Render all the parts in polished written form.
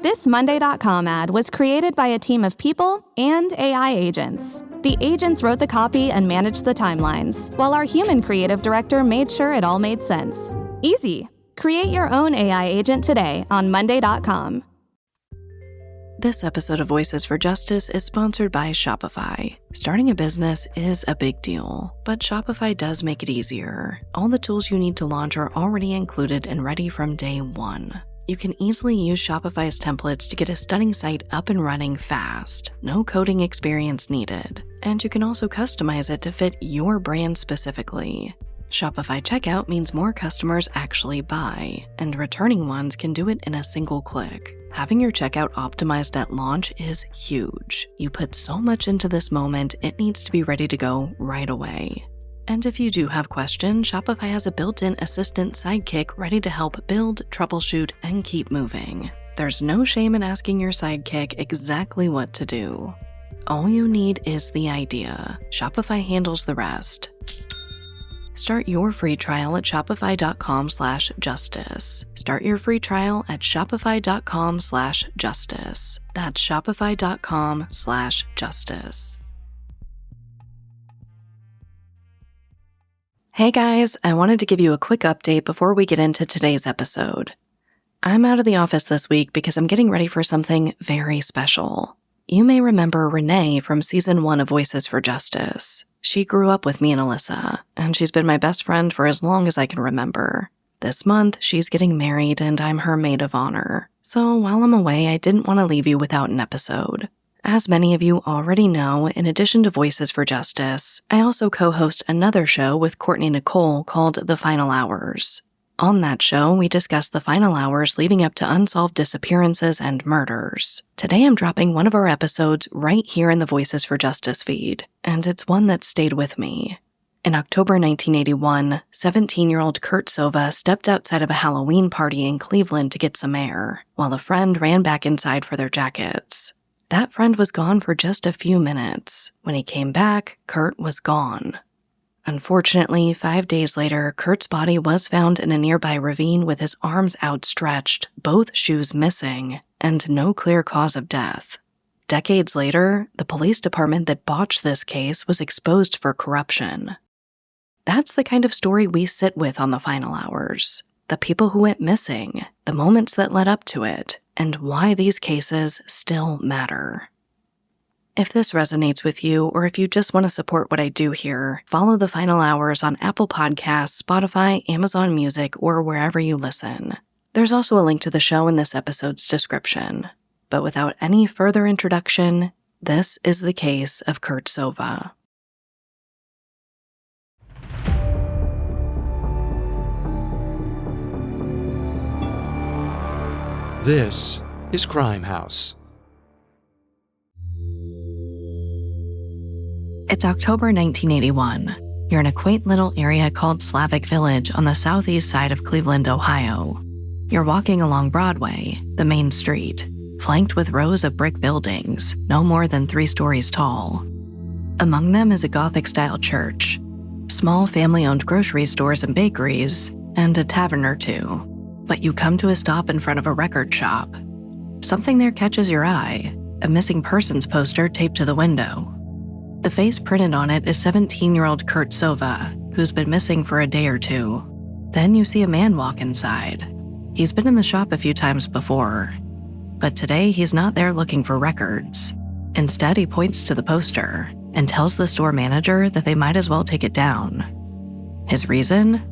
This Monday.com ad was created by a team of people and AI agents. The agents wrote the copy and managed the timelines, while our human creative director made sure it all made sense. Easy. Create your own AI agent today on Monday.com. This episode of Voices for Justice is sponsored by Shopify. Starting a business is a big deal, but Shopify does make it easier. All the tools you need to launch are already included and ready from day one. You can easily use Shopify's templates to get a stunning site up and running fast. No coding experience needed. And you can also customize it to fit your brand specifically. Shopify checkout means more customers actually buy, and returning ones can do it in a single click. Having your checkout optimized at launch is huge. You put so much into this moment, it needs to be ready to go right away. And if you do have questions, Shopify has a built-in assistant sidekick ready to help build, troubleshoot, and keep moving. There's no shame in asking your sidekick exactly what to do. All you need is the idea. Shopify handles the rest. Start your free trial at shopify.com/justice. Start your free trial at shopify.com/justice. That's shopify.com/justice. Hey guys, I wanted to give you a quick update before we get into today's episode. I'm out of the office this week because I'm getting ready for something very special. You may remember Renee from season 1 of Voices for Justice. She grew up with me and Alyssa, and she's been my best friend for as long as I can remember. This month, she's getting married and I'm her maid of honor. So while I'm away, I didn't want to leave you without an episode. As many of you already know, in addition to Voices for Justice, I also co-host another show with Kourtney Nichole called The Final Hours. On that show, we discuss the final hours leading up to unsolved disappearances and murders. Today I'm dropping one of our episodes right here in the Voices for Justice feed, and it's one that stayed with me. In October 1981, 17-year-old Kurt Sova stepped outside of a Halloween party in Cleveland to get some air, while a friend ran back inside for their jackets. That friend was gone for just a few minutes. When he came back, Kurt was gone. Unfortunately, 5 days later, Kurt's body was found in a nearby ravine with his arms outstretched, both shoes missing, and no clear cause of death. Decades later, the police department that botched this case was exposed for corruption. That's the kind of story we sit with on the final hours. The people who went missing, the moments that led up to it, and why these cases still matter. If this resonates with you, or if you just want to support what I do here, follow The Final Hours on Apple Podcasts, Spotify, Amazon Music, or wherever you listen. There's also a link to the show in this episode's description. But without any further introduction, this is the case of Kurt Sova. This is Crime House. It's October 1981. You're in a quaint little area called Slavic Village on the southeast side of Cleveland, Ohio. You're walking along Broadway, the main street, flanked with rows of brick buildings, no more than 3 stories tall. Among them is a Gothic-style church, small family-owned grocery stores and bakeries, and a tavern or two. But you come to a stop in front of a record shop. Something there catches your eye, a missing persons poster taped to the window. The face printed on it is 17-year-old Kurt Sova, who's been missing for a day or two. Then you see a man walk inside. He's been in the shop a few times before, but today he's not there looking for records. Instead, he points to the poster and tells the store manager that they might as well take it down. His reason?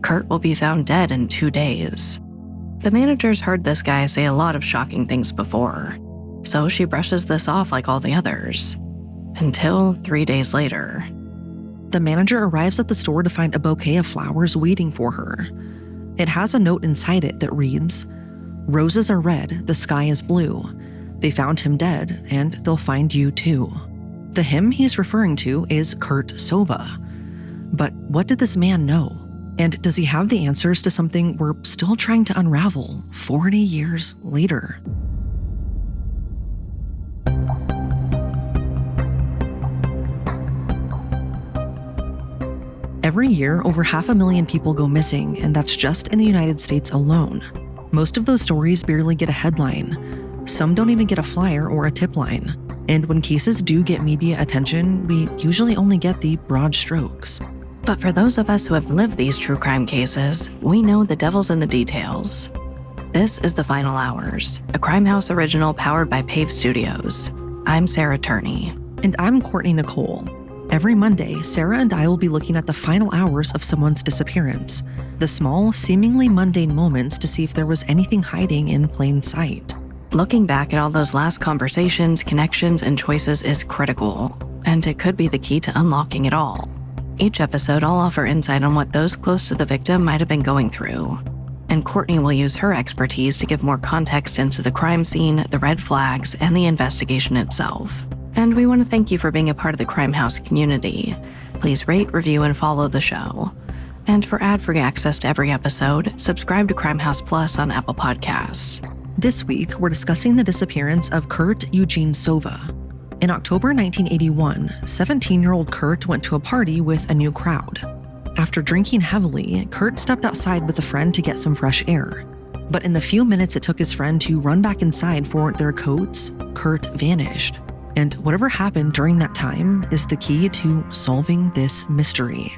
Kurt will be found dead in 2 days. The manager's heard this guy say a lot of shocking things before, so she brushes this off like all the others. Until 3 days later. The manager arrives at the store to find a bouquet of flowers waiting for her. It has a note inside it that reads, "Roses are red, the sky is blue. They found him dead, and they'll find you too." The him he's referring to is Kurt Sova. But what did this man know? And does he have the answers to something we're still trying to unravel 40 years later? Every year, over 500,000 people go missing, and that's just in the United States alone. Most of those stories barely get a headline, Some don't even get a flyer or a tip line. And when cases do get media attention, we usually only get the broad strokes. But for those of us who have lived these true crime cases, we know the devil's in the details. This is The Final Hours, a Crime House original powered by Pave Studios. I'm Sarah Turney. And I'm Kourtney Nichole. Every Monday, Sarah and I will be looking at the final hours of someone's disappearance, the small, seemingly mundane moments to see if there was anything hiding in plain sight. Looking back at all those last conversations, connections, and choices is critical, and it could be the key to unlocking it all. Each episode, I'll offer insight on what those close to the victim might have been going through. And Kourtney will use her expertise to give more context into the crime scene, the red flags, and the investigation itself. And we want to thank you for being a part of the Crime House community. Please rate, review, and follow the show. And for ad-free access to every episode, subscribe to Crime House Plus on Apple Podcasts. This week, we're discussing the disappearance of Kurt Eugene Sova. In October 1981, 17-year-old Kurt went to a party with a new crowd. After drinking heavily, Kurt stepped outside with a friend to get some fresh air. But in the few minutes it took his friend to run back inside for their coats, Kurt vanished. And whatever happened during that time is the key to solving this mystery.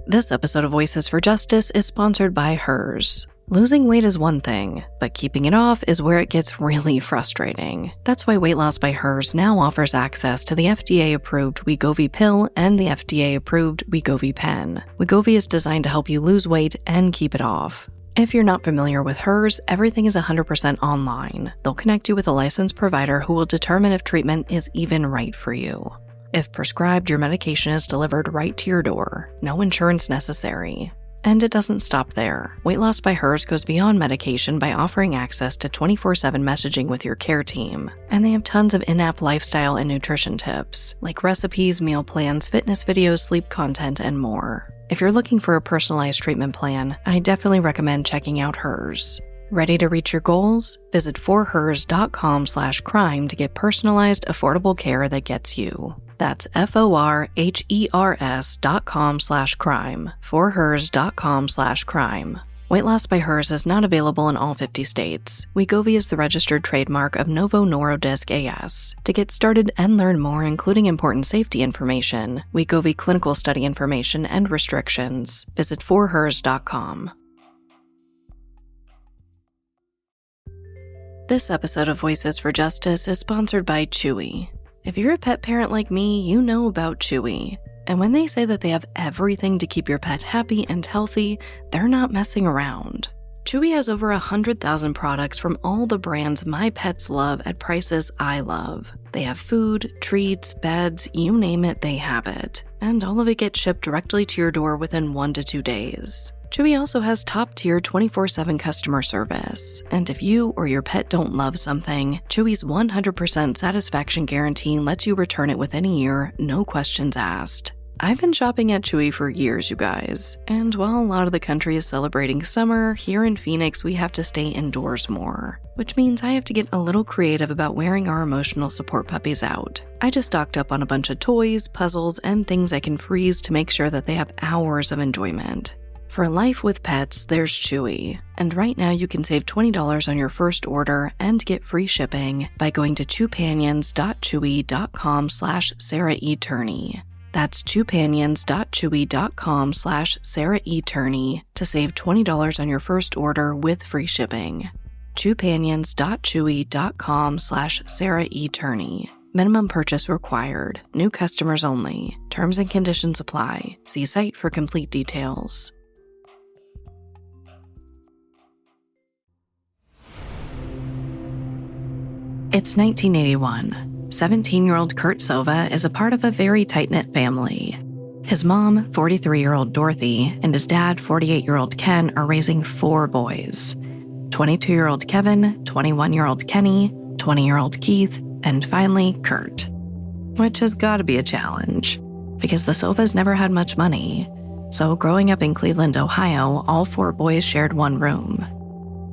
This episode of Voices for Justice is sponsored by Hers. Losing weight is one thing, but keeping it off is where it gets really frustrating. That's why Weight Loss by Hers now offers access to the FDA-approved Wegovy pill and the FDA-approved Wegovy pen. Wegovy is designed to help you lose weight and keep it off. If you're not familiar with Hers, everything is 100% online. They'll connect you with a licensed provider who will determine if treatment is even right for you. If prescribed, your medication is delivered right to your door. No insurance necessary. And it doesn't stop there. Weight Loss by Hers goes beyond medication by offering access to 24/7 messaging with your care team. And they have tons of in-app lifestyle and nutrition tips, like recipes, meal plans, fitness videos, sleep content, and more. If you're looking for a personalized treatment plan, I definitely recommend checking out Hers. Ready to reach your goals? Visit forhers.com/crime to get personalized, affordable care that gets you. That's forhers.com/crime. forhers.com/crime. Weight Loss by Hers is not available in all 50 states. Wegovy is the registered trademark of Novo Nordisk AS. To get started and learn more, including important safety information, Wegovy clinical study information, and restrictions, visit forhers.com. This episode of Voices for Justice is sponsored by Chewy. If you're a pet parent like me, you know about Chewy. And when they say that they have everything to keep your pet happy and healthy, they're not messing around. Chewy has over 100,000 products from all the brands my pets love at prices I love. They have food, treats, beds, you name it, they have it. And all of it gets shipped directly to your door within 1 to 2 days. Chewy also has top-tier 24/7 customer service. And if you or your pet don't love something, Chewy's 100% satisfaction guarantee lets you return it within a year, no questions asked. I've been shopping at Chewy for years, you guys. And while a lot of the country is celebrating summer, here in Phoenix we have to stay indoors more. Which means I have to get a little creative about wearing our emotional support puppies out. I just stocked up on a bunch of toys, puzzles, and things I can freeze to make sure that they have hours of enjoyment. For life with pets, there's Chewy. And right now you can save $20 on your first order and get free shipping by going to chewpanions.chewy.com/SarahETurney. That's chewpanions.chewy.com/SarahETurney to save $20 on your first order with free shipping. chewpanions.chewy.com/SarahETurney. Minimum purchase required. New customers only. Terms and conditions apply. See site for complete details. It's 1981. 17-year-old Kurt Sova is a part of a very tight-knit family. His mom, 43-year-old Dorothy, and his dad, 48-year-old Ken, are raising 4 boys. 22-year-old Kevin, 21-year-old Kenny, 20-year-old Keith, and finally, Kurt. Which has got to be a challenge, because the Sovas never had much money. So growing up in Cleveland, Ohio, all 4 boys shared one room.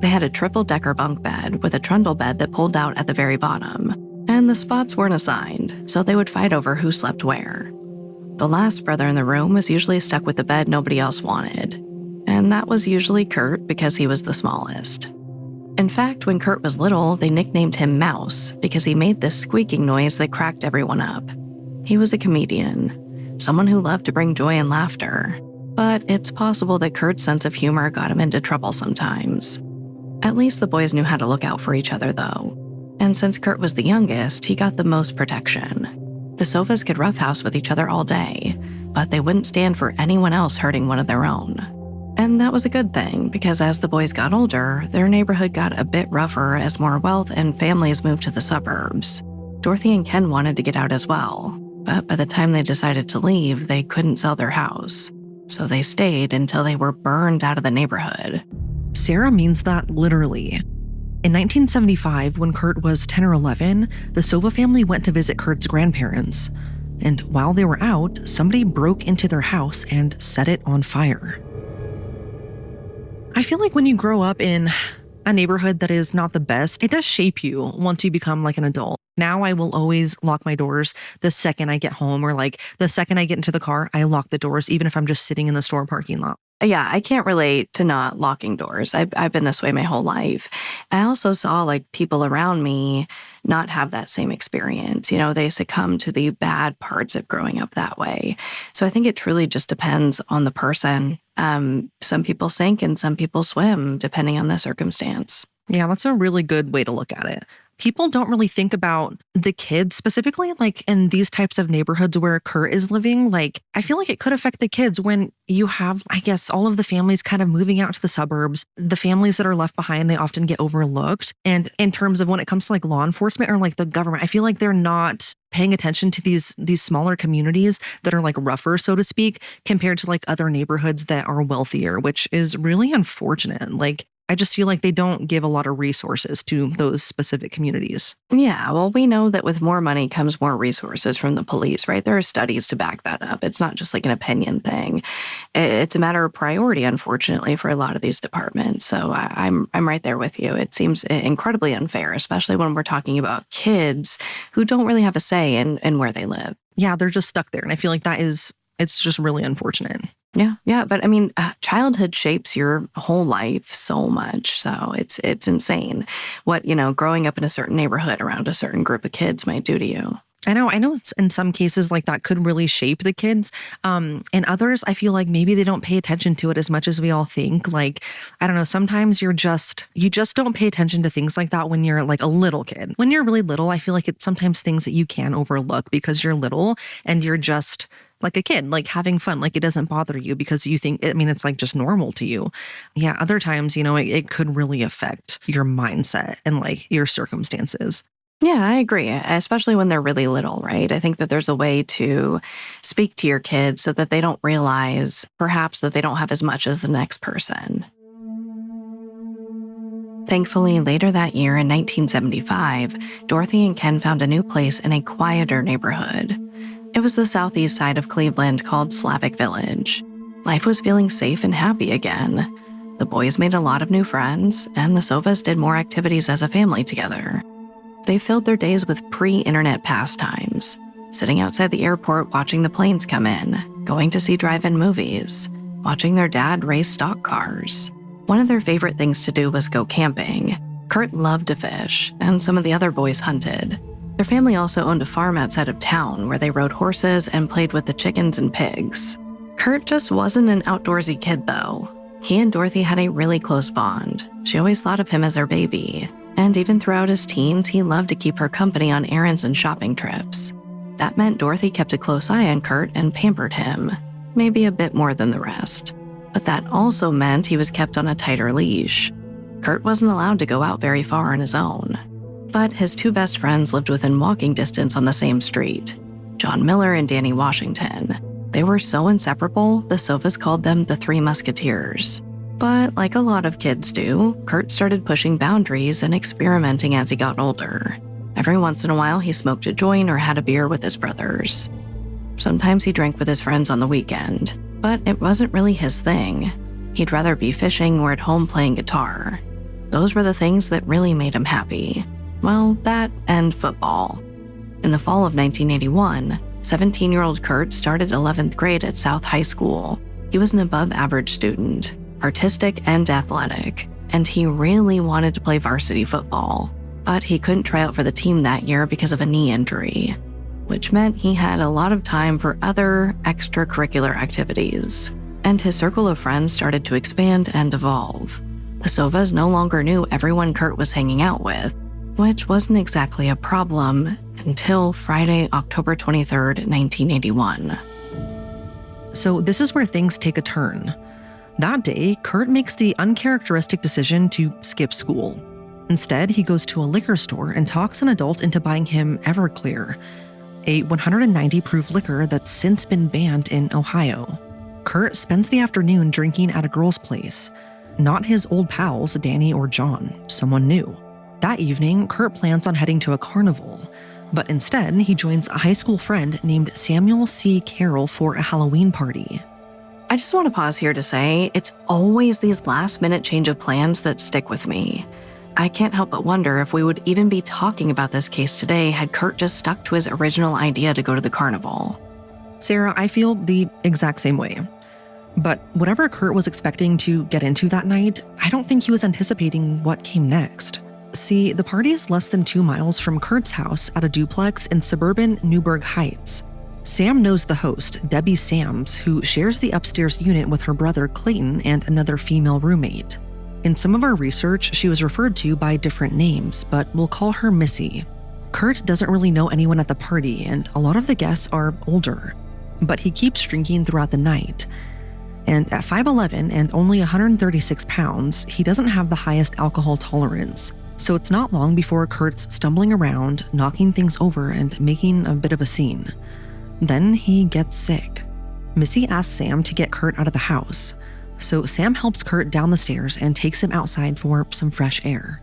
They had a triple-decker bunk bed with a trundle bed that pulled out at the very bottom, and the spots weren't assigned, so they would fight over who slept where. The last brother in the room was usually stuck with the bed nobody else wanted, and that was usually Kurt because he was the smallest. In fact, when Kurt was little, they nicknamed him Mouse because he made this squeaking noise that cracked everyone up. He was a comedian, someone who loved to bring joy and laughter, but it's possible that Kurt's sense of humor got him into trouble sometimes. At least the boys knew how to look out for each other, though. And since Kurt was the youngest, he got the most protection. The Sovas could roughhouse with each other all day, but they wouldn't stand for anyone else hurting one of their own. And that was a good thing, because as the boys got older, their neighborhood got a bit rougher as more wealth and families moved to the suburbs. Dorothy and Ken wanted to get out as well, but by the time they decided to leave, they couldn't sell their house. So they stayed until they were burned out of the neighborhood. Sarah means that literally. In 1975, when Kurt was 10 or 11, the Sova family went to visit Kurt's grandparents. And while they were out, somebody broke into their house and set it on fire. I feel like when you grow up in a neighborhood that is not the best, it does shape you once you become like an adult. Now I will always lock my doors the second I get home, or like the second I get into the car, I lock the doors, even if I'm just sitting in the store parking lot. Yeah, I can't relate to not locking doors. I've been this way my whole life. I also saw like people around me not have that same experience. You know, they succumb to the bad parts of growing up that way. So I think it truly just depends on the person. Some people sink and some people swim, depending on the circumstance. Yeah, that's a really good way to look at it. People don't really think about the kids specifically, like in these types of neighborhoods where Kurt is living. Like, I feel like it could affect the kids when you have, I guess, all of the families kind of moving out to the suburbs. The families that are left behind, they often get overlooked. And in terms of when it comes to like law enforcement or like the government, I feel like they're not paying attention to these smaller communities that are like rougher, so to speak, compared to like other neighborhoods that are wealthier, which is really unfortunate. Like, I just feel like they don't give a lot of resources to those specific communities. Yeah, well, we know that with more money comes more resources from the police, right? There are studies to back that up. It's not just like an opinion thing. It's a matter of priority, unfortunately, for a lot of these departments. So I'm right there with you. It seems incredibly unfair, especially when we're talking about kids who don't really have a say in where they live. Yeah, they're just stuck there. And I feel like it's just really unfortunate. Yeah. But I mean, childhood shapes your whole life so much. So it's insane what, growing up in a certain neighborhood around a certain group of kids might do to you. I know it's in some cases like that could really shape the kids. In others, I feel like maybe they don't pay attention to it as much as we all think. Like, I don't know, sometimes you just don't pay attention to things like that when you're like a little kid. When you're really little, I feel like it's sometimes things that you can overlook because you're little and you're just like a kid, like having fun, like it doesn't bother you because you think, it's like just normal to you. Yeah, other times, it could really affect your mindset and like your circumstances. Yeah, I agree, especially when they're really little, right? I think that there's a way to speak to your kids so that they don't realize perhaps that they don't have as much as the next person. Thankfully, later that year in 1975, Dorothy and Ken found a new place in a quieter neighborhood. It was the southeast side of Cleveland called Slavic Village. Life was feeling safe and happy again. The boys made a lot of new friends, and the Sovas did more activities as a family together. They filled their days with pre-internet pastimes, sitting outside the airport watching the planes come in, going to see drive-in movies, watching their dad race stock cars. One of their favorite things to do was go camping. Kurt loved to fish, and some of the other boys hunted. Their family also owned a farm outside of town where they rode horses and played with the chickens and pigs. Kurt just wasn't an outdoorsy kid, though. He and Dorothy had a really close bond. She always thought of him as her baby. And even throughout his teens, he loved to keep her company on errands and shopping trips. That meant Dorothy kept a close eye on Kurt and pampered him, maybe a bit more than the rest. But that also meant he was kept on a tighter leash. Kurt wasn't allowed to go out very far on his own. But his two best friends lived within walking distance on the same street, John Miller and Danny Washington. They were so inseparable, the Sovas called them the Three Musketeers. But like a lot of kids do, Kurt started pushing boundaries and experimenting as he got older. Every once in a while, he smoked a joint or had a beer with his brothers. Sometimes he drank with his friends on the weekend, but it wasn't really his thing. He'd rather be fishing or at home playing guitar. Those were the things that really made him happy. Well, that and football. In the fall of 1981, 17-year-old Kurt started 11th grade at South High School. He was an above-average student. artistic and athletic, and he really wanted to play varsity football. But he couldn't try out for the team that year because of a knee injury, which meant he had a lot of time for other extracurricular activities. And his circle of friends started to expand and evolve. The Sovas no longer knew everyone Kurt was hanging out with, which wasn't exactly a problem until Friday, October 23rd, 1981. So this is where things take a turn. That day, Kurt makes the uncharacteristic decision to skip school. Instead, he goes to a liquor store and talks an adult into buying him Everclear, a 190 proof liquor that's since been banned in Ohio. Kurt spends the afternoon drinking at a girl's place, not his old pals, Danny or John, someone new. That evening, Kurt plans on heading to a carnival, but instead, he joins a high school friend named Samuel C. Carroll for a Halloween party. I just want to pause here to say, it's always these last-minute change of plans that stick with me. I can't help but wonder if we would even be talking about this case today had Kurt just stuck to his original idea to go to the carnival. Sarah, I feel the exact same way. But whatever Kurt was expecting to get into that night, I don't think he was anticipating what came next. See, the party is less than 2 miles from Kurt's house at a duplex in suburban Newburgh Heights. Sam knows the host, Debbie Sams, who shares the upstairs unit with her brother Clayton and another female roommate. In some of our research, she was referred to by different names, but we'll call her Missy. Kurt doesn't really know anyone at the party, and a lot of the guests are older. But he keeps drinking throughout the night. And at 5'11" and only 136 pounds, he doesn't have the highest alcohol tolerance. So it's not long before Kurt's stumbling around, knocking things over, and making a bit of a scene. Then he gets sick. Missy asks Sam to get Kurt out of the house. So Sam helps Kurt down the stairs and takes him outside for some fresh air.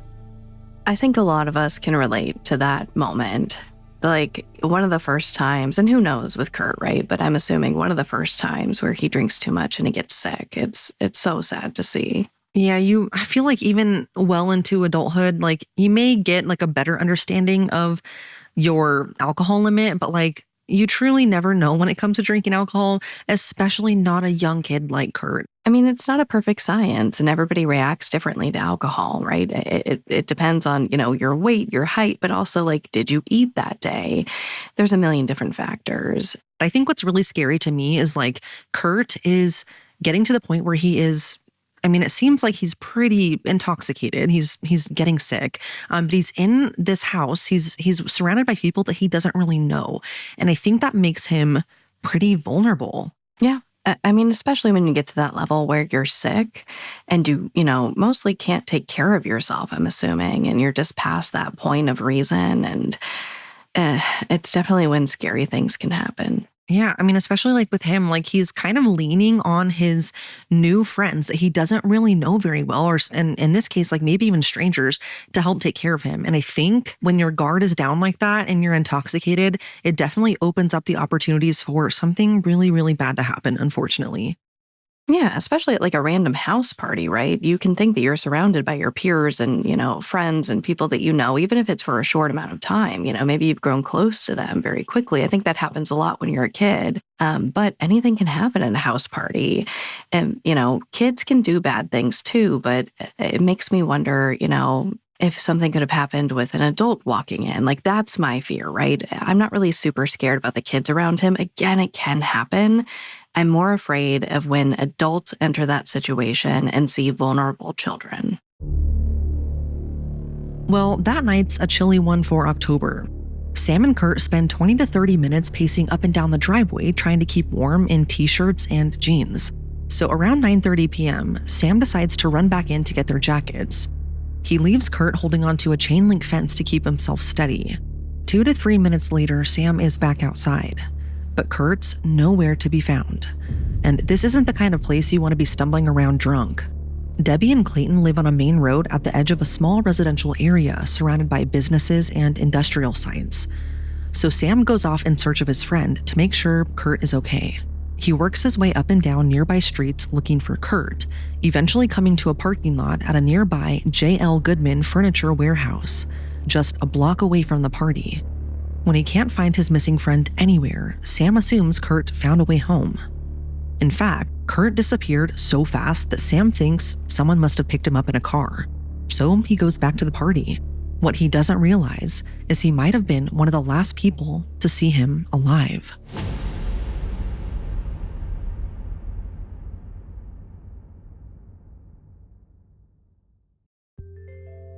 I think a lot of us can relate to that moment. Like, one of the first times, and who knows with Kurt, right? But I'm assuming one of the first times where he drinks too much and he gets sick. It's so sad to see. Yeah, I feel like even well into adulthood, like you may get like a better understanding of your alcohol limit, but like you truly never know when it comes to drinking alcohol, especially not a young kid like Kurt. I mean, it's not a perfect science and everybody reacts differently to alcohol, right? It depends on, your weight, your height, but also like, did you eat that day? There's a million different factors. I think what's really scary to me is like Kurt is getting to the point where he is, it seems like he's pretty intoxicated. He's getting sick, but he's in this house. He's surrounded by people that he doesn't really know. And I think that makes him pretty vulnerable. Yeah. Especially when you get to that level where you're sick and you mostly can't take care of yourself, I'm assuming, and you're just past that point of reason. And it's definitely when scary things can happen. Yeah, especially like with him, like he's kind of leaning on his new friends that he doesn't really know very well, and in this case, like maybe even strangers, to help take care of him. And I think when your guard is down like that and you're intoxicated, it definitely opens up the opportunities for something really, really bad to happen, unfortunately. Yeah, especially at like a random house party, right? You can think that you're surrounded by your peers and, friends and people that you know, even if it's for a short amount of time. Maybe you've grown close to them very quickly. I think that happens a lot when you're a kid. But anything can happen at a house party. And, kids can do bad things too, but it makes me wonder, if something could have happened with an adult walking in. Like, that's my fear, right? I'm not really super scared about the kids around him. Again, it can happen. I'm more afraid of when adults enter that situation and see vulnerable children. Well, that night's a chilly one for October. Sam and Kurt spend 20 to 30 minutes pacing up and down the driveway trying to keep warm in t-shirts and jeans. So around 9:30 p.m., Sam decides to run back in to get their jackets. He leaves Kurt holding onto a chain link fence to keep himself steady. 2 to 3 minutes later, Sam is back outside. But Kurt's nowhere to be found. And this isn't the kind of place you want to be stumbling around drunk. Debbie and Clayton live on a main road at the edge of a small residential area surrounded by businesses and industrial sites. So Sam goes off in search of his friend to make sure Kurt is okay. He works his way up and down nearby streets looking for Kurt, eventually coming to a parking lot at a nearby J.L. Goodman furniture warehouse, just a block away from the party. When he can't find his missing friend anywhere, Sam assumes Kurt found a way home. In fact, Kurt disappeared so fast that Sam thinks someone must have picked him up in a car. So he goes back to the party. What he doesn't realize is he might have been one of the last people to see him alive.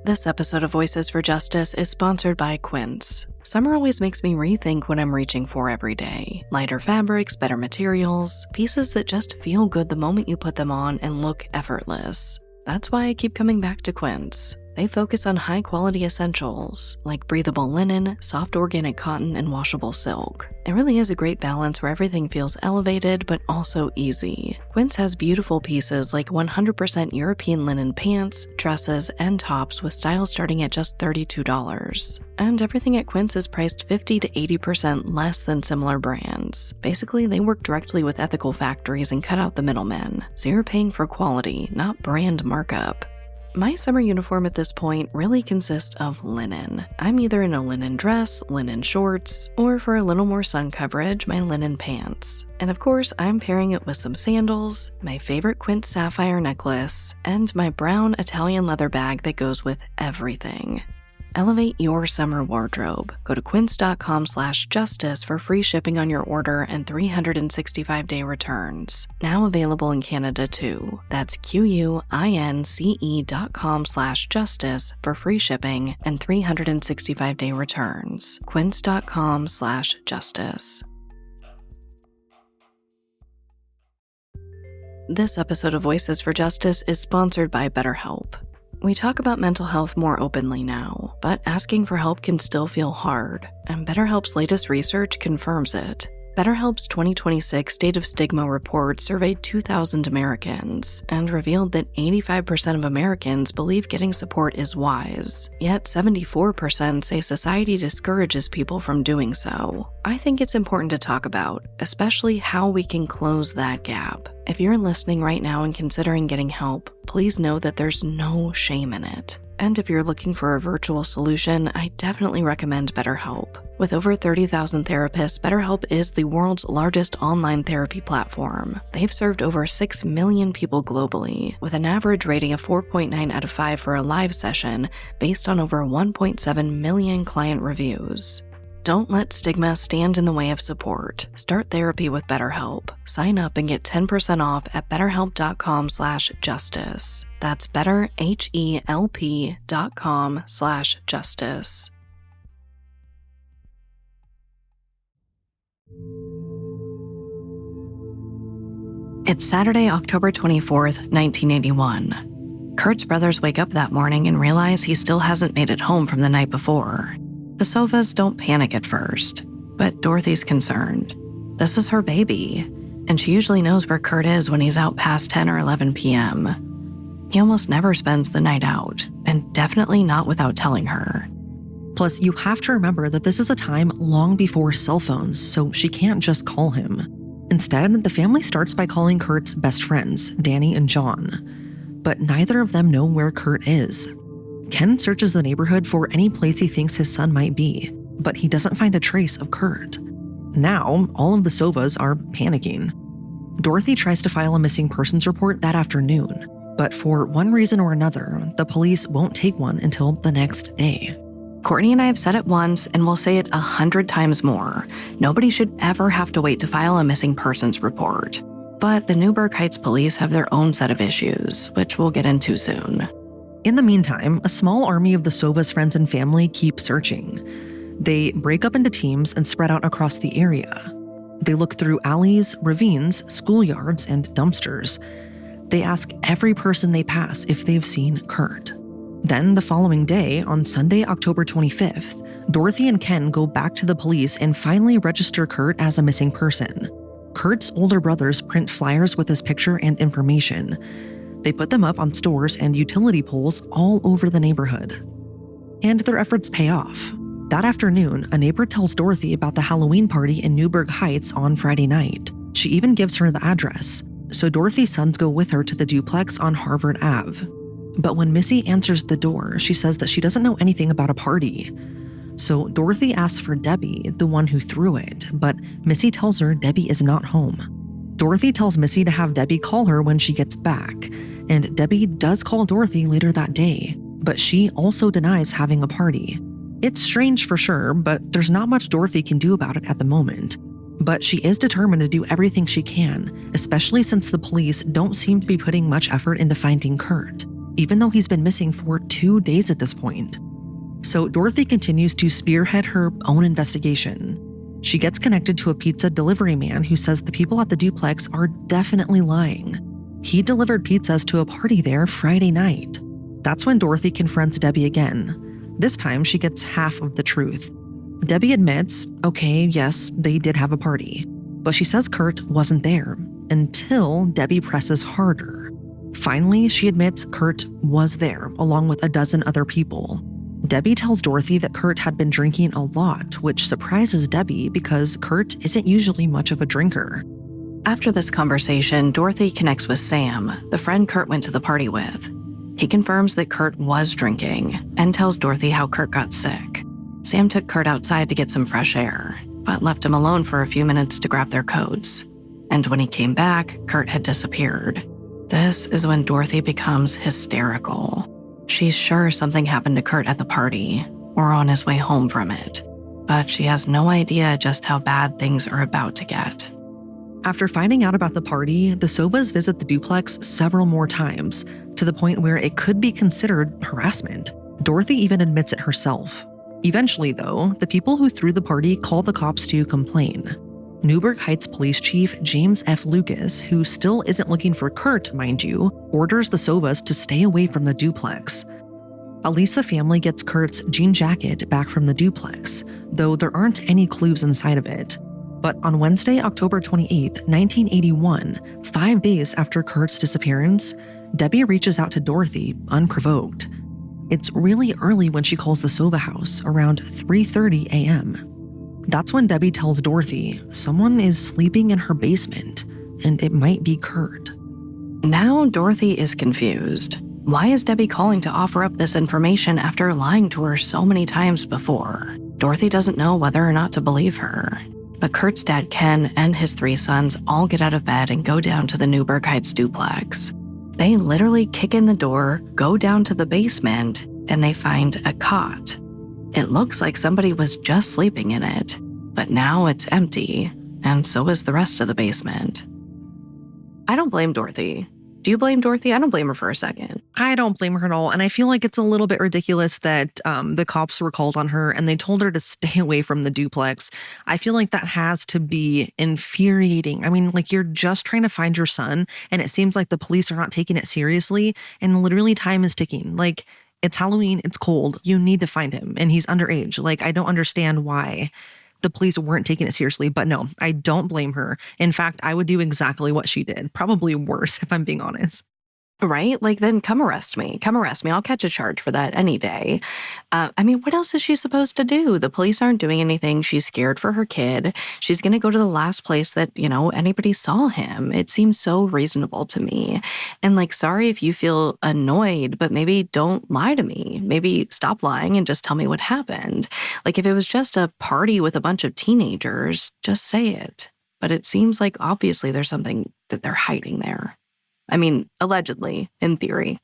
This episode of Voices for Justice is sponsored by Quince. Summer always makes me rethink what I'm reaching for every day. Lighter fabrics, better materials, pieces that just feel good the moment you put them on and look effortless. That's why I keep coming back to Quince. They focus on high-quality essentials like breathable linen, soft organic cotton, and washable silk. It really is a great balance where everything feels elevated but also easy. Quince has beautiful pieces like 100% European linen pants, dresses, and tops with styles starting at just $32. And everything at Quince is priced 50 to 80% less than similar brands. Basically, they work directly with ethical factories and cut out the middlemen, so you're paying for quality, not brand markup. My summer uniform at this point really consists of linen. I'm either in a linen dress, linen shorts, or for a little more sun coverage, my linen pants. And of course, I'm pairing it with some sandals, my favorite Quince sapphire necklace, and my brown Italian leather bag that goes with everything. Elevate your summer wardrobe. Go to quince.com/justice for free shipping on your order and 365-day returns. Now available in Canada too. That's QUINCE.com/justice for free shipping and 365-day returns. Quince.com/justice. This episode of Voices for Justice is sponsored by BetterHelp. We talk about mental health more openly now, but asking for help can still feel hard, and BetterHelp's latest research confirms it. BetterHelp's 2026 State of Stigma report surveyed 2,000 Americans and revealed that 85% of Americans believe getting support is wise, yet 74% say society discourages people from doing so. I think it's important to talk about, especially how we can close that gap. If you're listening right now and considering getting help, please know that there's no shame in it. And if you're looking for a virtual solution, I definitely recommend BetterHelp. With over 30,000 therapists, BetterHelp is the world's largest online therapy platform. They've served over 6 million people globally, with an average rating of 4.9 out of 5 for a live session based on over 1.7 million client reviews. Don't let stigma stand in the way of support. Start therapy with BetterHelp. Sign up and get 10% off at betterhelp.com/justice. That's betterhelp.com/justice. It's Saturday, October 24th, 1981. Kurt's brothers wake up that morning and realize he still hasn't made it home from the night before. The Sovas don't panic at first, but Dorothy's concerned. This is her baby, and she usually knows where Kurt is when he's out past 10 or 11 p.m. He almost never spends the night out, and definitely not without telling her. Plus, you have to remember that this is a time long before cell phones, so she can't just call him. Instead, the family starts by calling Kurt's best friends, Danny and John. But neither of them know where Kurt is. Ken searches the neighborhood for any place he thinks his son might be, but he doesn't find a trace of Kurt. Now, all of the Sovas are panicking. Dorothy tries to file a missing persons report that afternoon, but for one reason or another, the police won't take one until the next day. Kourtney and I have said it once, and we'll say it 100 times more. Nobody should ever have to wait to file a missing persons report. But the Newburgh Heights police have their own set of issues, which we'll get into soon. In the meantime, a small army of the Sovas' friends and family keep searching. They break up into teams and spread out across the area. They look through alleys, ravines, schoolyards, and dumpsters. They ask every person they pass if they've seen Kurt. Then the following day, on Sunday, October 25th, Dorothy and Ken go back to the police and finally register Kurt as a missing person. Kurt's older brothers print flyers with his picture and information. They put them up on stores and utility poles all over the neighborhood. And their efforts pay off. That afternoon, a neighbor tells Dorothy about the Halloween party in Newburgh Heights on Friday night. She even gives her the address, so Dorothy's sons go with her to the duplex on Harvard Ave. But when Missy answers the door, she says that she doesn't know anything about a party. So Dorothy asks for Debbie, the one who threw it, but Missy tells her Debbie is not home. Dorothy tells Missy to have Debbie call her when she gets back, and Debbie does call Dorothy later that day, but she also denies having a party. It's strange for sure, but there's not much Dorothy can do about it at the moment. But she is determined to do everything she can, especially since the police don't seem to be putting much effort into finding Kurt, even though he's been missing for 2 days at this point. So Dorothy continues to spearhead her own investigation. She gets connected to a pizza delivery man who says the people at the duplex are definitely lying. He delivered pizzas to a party there Friday night. That's when Dorothy confronts Debbie again. This time she gets half of the truth. Debbie admits, okay, yes, they did have a party, but she says Kurt wasn't there until Debbie presses harder. Finally, she admits Kurt was there, along with a dozen other people. Debbie tells Dorothy that Kurt had been drinking a lot, which surprises Debbie because Kurt isn't usually much of a drinker. After this conversation, Dorothy connects with Sam, the friend Kurt went to the party with. He confirms that Kurt was drinking and tells Dorothy how Kurt got sick. Sam took Kurt outside to get some fresh air, but left him alone for a few minutes to grab their coats. And when he came back, Kurt had disappeared. This is when Dorothy becomes hysterical. She's sure something happened to Kurt at the party or on his way home from it, but she has no idea just how bad things are about to get. After finding out about the party, the Sovas visit the duplex several more times, to the point where it could be considered harassment. Dorothy even admits it herself. Eventually, though, the people who threw the party call the cops to complain. Newburgh Heights Police Chief James F. Lucas, who still isn't looking for Kurt, mind you, orders the Sovas to stay away from the duplex. At least the family gets Kurt's jean jacket back from the duplex, though there aren't any clues inside of it. But on Wednesday, October 28, 1981, 5 days after Kurt's disappearance, Debbie reaches out to Dorothy unprovoked. It's really early when she calls the Sova house, around 3:30 a.m. That's when Debbie tells Dorothy someone is sleeping in her basement, and it might be Kurt. Now Dorothy is confused. Why is Debbie calling to offer up this information after lying to her so many times before? Dorothy doesn't know whether or not to believe her. But Kurt's dad Ken and his 3 sons all get out of bed and go down to the Newburgh Heights duplex. They literally kick in the door, go down to the basement, and they find a cot. It looks like somebody was just sleeping in it, but now it's empty, and so is the rest of the basement. I don't blame Dorothy. Do you blame Dorothy? I don't blame her for a second. I don't blame her at all, and I feel like it's a little bit ridiculous that the cops were called on her and they told her to stay away from the duplex. I feel like that has to be infuriating. I mean, like, you're just trying to find your son, and it seems like the police are not taking it seriously, and literally time is ticking. Like, it's Halloween, it's cold, you need to find him, and he's underage. Like, I don't understand why the police weren't taking it seriously, but no, I don't blame her. In fact, I would do exactly what she did, probably worse if I'm being honest. Right? Like, then come arrest me. Come arrest me. I'll catch a charge for that any day. I mean, what else is she supposed to do? The police aren't doing anything. She's scared for her kid. She's going to go to the last place that, anybody saw him. It seems so reasonable to me. And like, sorry if you feel annoyed, but maybe don't lie to me. Maybe stop lying and just tell me what happened. Like, if it was just a party with a bunch of teenagers, just say it. But it seems like obviously there's something that they're hiding there. I mean, allegedly, in theory.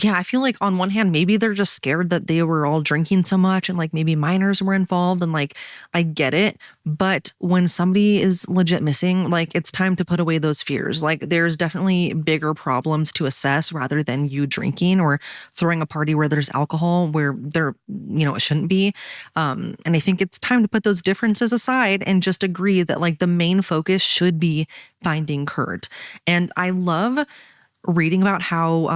Yeah, I feel like on one hand, maybe they're just scared that they were all drinking so much and like maybe minors were involved, and like, I get it. But when somebody is legit missing, like, it's time to put away those fears. Like, there's definitely bigger problems to assess rather than you drinking or throwing a party where there's alcohol where there, it shouldn't be. And I think it's time to put those differences aside and just agree that like the main focus should be finding Kurt. And I love reading about how,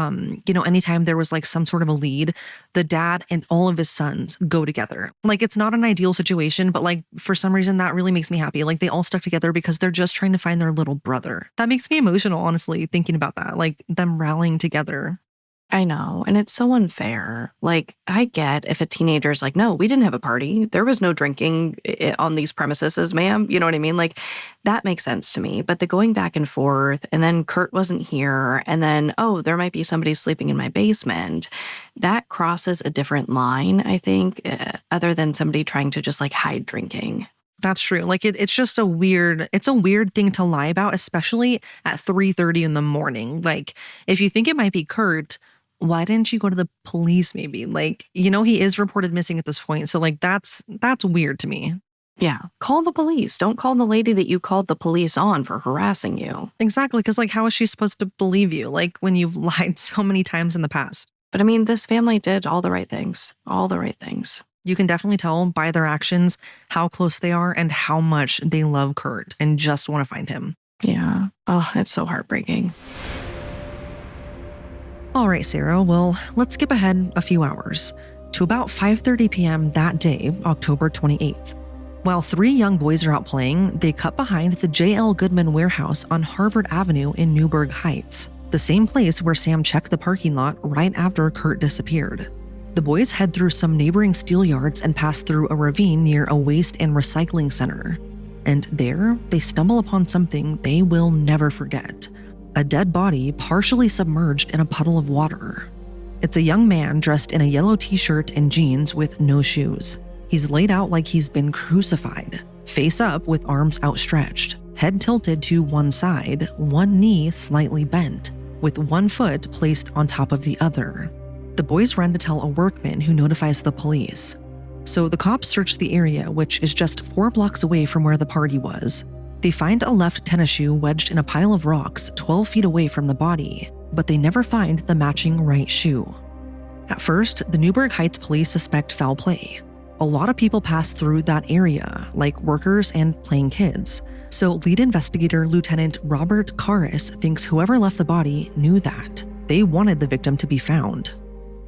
anytime there was like some sort of a lead, the dad and all of his sons go together. Like, it's not an ideal situation, but like, for some reason that really makes me happy. Like, they all stuck together because they're just trying to find their little brother. That makes me emotional, honestly, thinking about that, like them rallying together. I know, and it's so unfair. Like, I get if a teenager's like, no, we didn't have a party. There was no drinking on these premises, ma'am. You know what I mean? Like, that makes sense to me. But the going back and forth, and then Kurt wasn't here, and then, oh, there might be somebody sleeping in my basement, that crosses a different line, I think, other than somebody trying to just like hide drinking. That's true. Like it's just it's a weird thing to lie about, especially at 3:30 in the morning. Like if you think it might be Kurt, why didn't you go to the police maybe? Like, he is reported missing at this point. So like that's weird to me. Yeah, call the police. Don't call the lady that you called the police on for harassing you. Exactly, because like how is she supposed to believe you? Like when you've lied so many times in the past. But I mean, this family did all the right things. All the right things. You can definitely tell by their actions how close they are and how much they love Kurt and just want to find him. Yeah. Oh, it's so heartbreaking. All right, Sarah. Well, let's skip ahead a few hours to about 5:30 p.m. that day, October 28th. While 3 young boys are out playing, they cut behind the J.L. Goodman warehouse on Harvard Avenue in Newburgh Heights, the same place where Sam checked the parking lot right after Kurt disappeared. The boys head through some neighboring steel yards and pass through a ravine near a waste and recycling center. And there, they stumble upon something they will never forget: a dead body partially submerged in a puddle of water. It's a young man dressed in a yellow t-shirt and jeans with no shoes. He's laid out like he's been crucified, face up with arms outstretched, head tilted to one side, one knee slightly bent, with one foot placed on top of the other. The boys run to tell a workman who notifies the police. So the cops search the area, which is just 4 blocks away from where the party was. They find a left tennis shoe wedged in a pile of rocks 12 feet away from the body, but they never find the matching right shoe. At first, the Newburgh Heights police suspect foul play. A lot of people pass through that area, like workers and playing kids. So lead investigator Lieutenant Robert Karras thinks whoever left the body knew that. They wanted the victim to be found.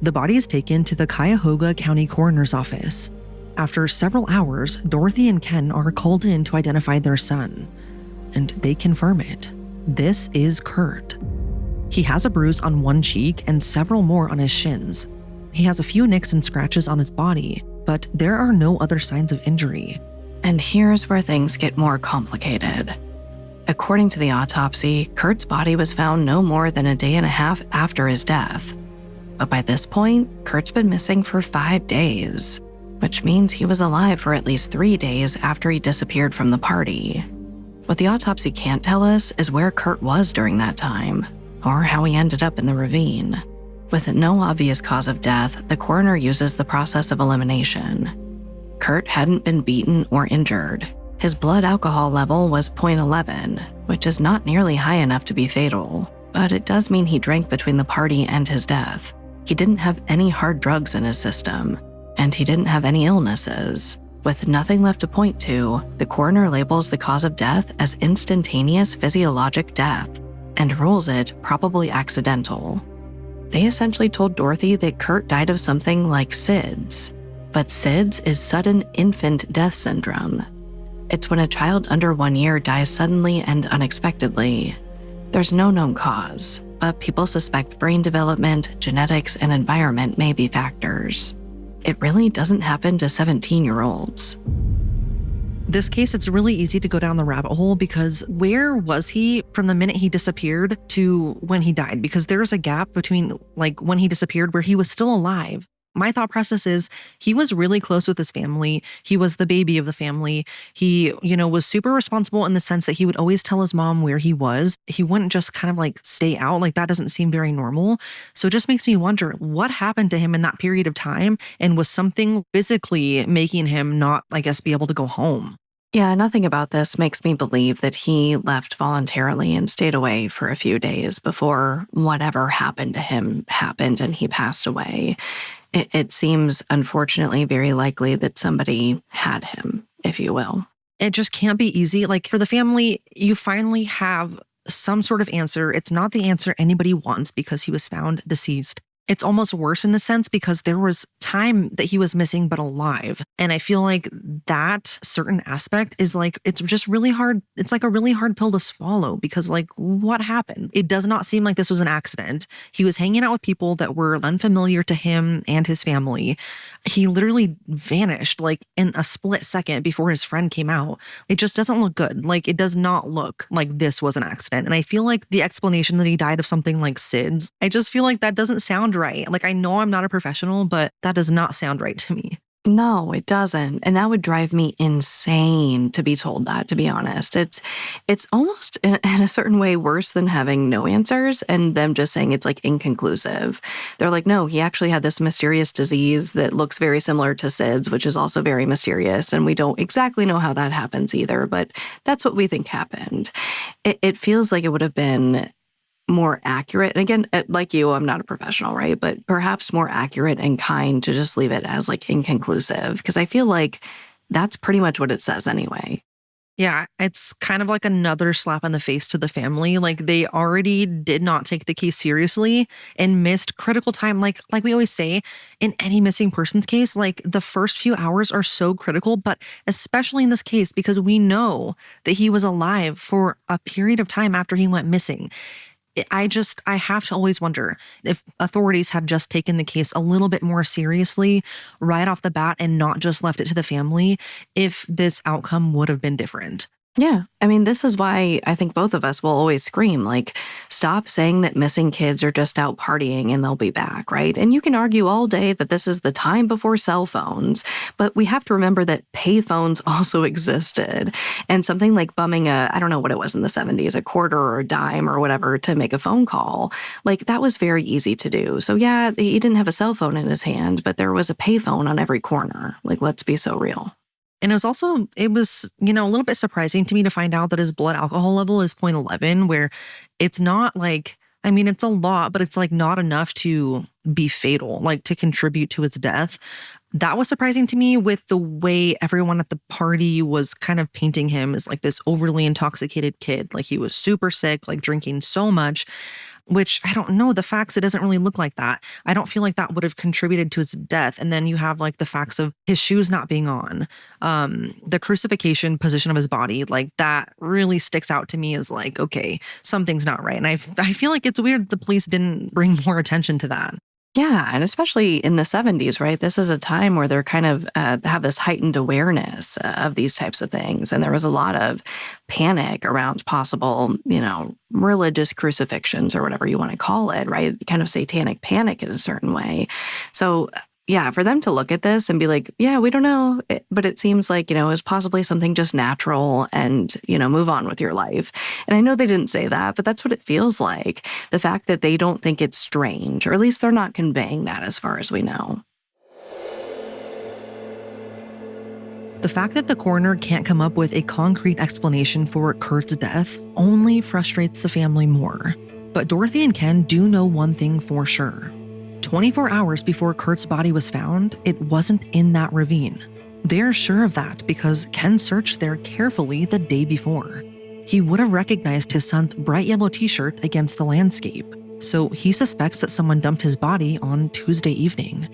The body is taken to the Cuyahoga County Coroner's Office. After several hours, Dorothy and Ken are called in to identify their son. And they confirm it. This is Kurt. He has a bruise on one cheek and several more on his shins. He has a few nicks and scratches on his body, but there are no other signs of injury. And here's where things get more complicated. According to the autopsy, Kurt's body was found no more than a day and a half after his death. But by this point, Kurt's been missing for 5 days, which means he was alive for at least 3 days after he disappeared from the party. What the autopsy can't tell us is where Kurt was during that time, or how he ended up in the ravine. With no obvious cause of death, the coroner uses the process of elimination. Kurt hadn't been beaten or injured. His blood alcohol level was 0.11, which is not nearly high enough to be fatal, but it does mean he drank between the party and his death. He didn't have any hard drugs in his system, and he didn't have any illnesses. With nothing left to point to, the coroner labels the cause of death as instantaneous physiologic death and rules it probably accidental. They essentially told Dorothy that Kurt died of something like SIDS, but SIDS is sudden infant death syndrome. It's when a child under 1 year dies suddenly and unexpectedly. There's no known cause, but people suspect brain development, genetics, and environment may be factors. It really doesn't happen to 17-year-olds. This case, it's really easy to go down the rabbit hole because where was he from the minute he disappeared to when he died? Because there's a gap between like when he disappeared where he was still alive. My thought process is he was really close with his family. He was the baby of the family. He, was super responsible in the sense that he would always tell his mom where he was. He wouldn't just kind of like stay out. Like that doesn't seem very normal. So it just makes me wonder what happened to him in that period of time, and was something physically making him not, I guess, be able to go home. Yeah, nothing about this makes me believe that he left voluntarily and stayed away for a few days before whatever happened to him happened and he passed away. It seems, unfortunately, very likely that somebody had him, if you will. It just can't be easy. Like for the family, you finally have some sort of answer. It's not the answer anybody wants because he was found deceased. It's almost worse in the sense because there was time that he was missing but alive. And I feel like that certain aspect is like, it's just really hard. It's like a really hard pill to swallow because like what happened? It does not seem like this was an accident. He was hanging out with people that were unfamiliar to him and his family. He literally vanished like in a split second before his friend came out. It just doesn't look good. Like it does not look like this was an accident. And I feel like the explanation that he died of something like SIDS, I just feel like that doesn't sound right. Like I know I'm not a professional, but that does not sound right to me. No, it doesn't. And that would drive me insane to be told that, to be honest. It's almost in a certain way worse than having no answers and them just saying it's like inconclusive. They're like, no, he actually had this mysterious disease that looks very similar to SIDS, which is also very mysterious. And we don't exactly know how that happens either, but that's what we think happened. It feels like it would have been more accurate. And again, like you, I'm not a professional, right? But perhaps more accurate and kind to just leave it as like inconclusive, because I feel like that's pretty much what it says anyway. Yeah, it's kind of like another slap in the face to the family. Like they already did not take the case seriously and missed critical time. Like we always say, in any missing persons case, like the first few hours are so critical, but especially in this case, because we know that he was alive for a period of time after he went missing. I have to always wonder if authorities had just taken the case a little bit more seriously right off the bat and not just left it to the family, if this outcome would have been different. Yeah. I mean, this is why I think both of us will always scream, like, stop saying that missing kids are just out partying and they'll be back, right? And you can argue all day that this is the time before cell phones, but we have to remember that payphones also existed. And something like bumming I don't know what it was in the 70s, a quarter or a dime or whatever to make a phone call, like that was very easy to do. So yeah, he didn't have a cell phone in his hand, but there was a payphone on every corner. Like, let's be so real. And it was, a little bit surprising to me to find out that his blood alcohol level is 0.11, where it's not like, I mean, it's a lot, but it's like not enough to be fatal, like to contribute to his death. That was surprising to me, with the way everyone at the party was kind of painting him as like this overly intoxicated kid. Like he was super sick, like drinking so much, which I don't know. The facts, it doesn't really look like that. I don't feel like that would have contributed to his death. And then you have like the facts of his shoes not being on, the crucifixion position of his body. Like that really sticks out to me as like, okay, something's not right. And I feel like it's weird the police didn't bring more attention to that. Yeah, and especially in the 70s, right? This is a time where they're kind of have this heightened awareness of these types of things. And there was a lot of panic around possible, religious crucifixions or whatever you want to call it, right? Kind of satanic panic in a certain way. So yeah, for them to look at this and be like, yeah, we don't know, but it seems like, it was possibly something just natural and, move on with your life. And I know they didn't say that, but that's what it feels like. The fact that they don't think it's strange, or at least they're not conveying that as far as we know. The fact that the coroner can't come up with a concrete explanation for Kurt's death only frustrates the family more. But Dorothy and Ken do know one thing for sure. 24 hours before Kurt's body was found, it wasn't in that ravine. They're sure of that because Ken searched there carefully the day before. He would have recognized his son's bright yellow t-shirt against the landscape, so he suspects that someone dumped his body on Tuesday evening.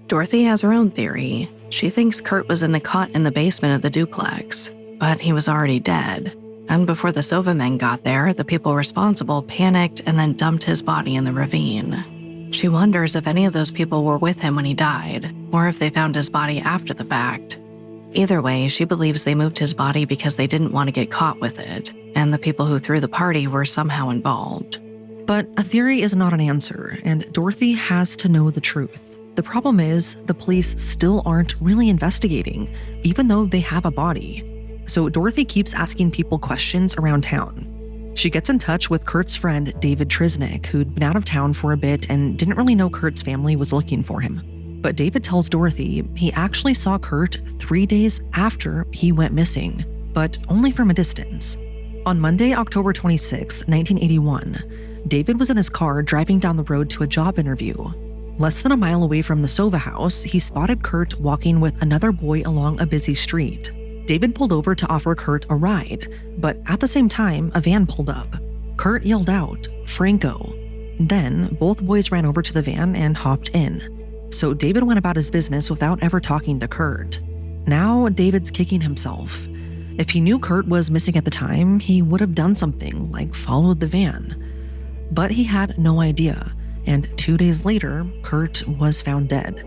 Dorothy has her own theory. She thinks Kurt was in the cot in the basement of the duplex, but he was already dead. And before the Sova men got there, the people responsible panicked and then dumped his body in the ravine. She wonders if any of those people were with him when he died, or if they found his body after the fact. Either way, she believes they moved his body because they didn't want to get caught with it, and the people who threw the party were somehow involved. But a theory is not an answer, and Dorothy has to know the truth. The problem is, the police still aren't really investigating, even though they have a body. So Dorothy keeps asking people questions around town. She gets in touch with Kurt's friend, David Trisnick, who'd been out of town for a bit and didn't really know Kurt's family was looking for him. But David tells Dorothy he actually saw Kurt 3 days after he went missing, but only from a distance. On Monday, October 26, 1981, David was in his car driving down the road to a job interview. Less than a mile away from the Sova house, he spotted Kurt walking with another boy along a busy street. David pulled over to offer Kurt a ride, but at the same time, a van pulled up. Kurt yelled out, "Franco." Then, both boys ran over to the van and hopped in. So David went about his business without ever talking to Kurt. Now, David's kicking himself. If he knew Kurt was missing at the time, he would have done something, like followed the van. But he had no idea, and 2 days later, Kurt was found dead.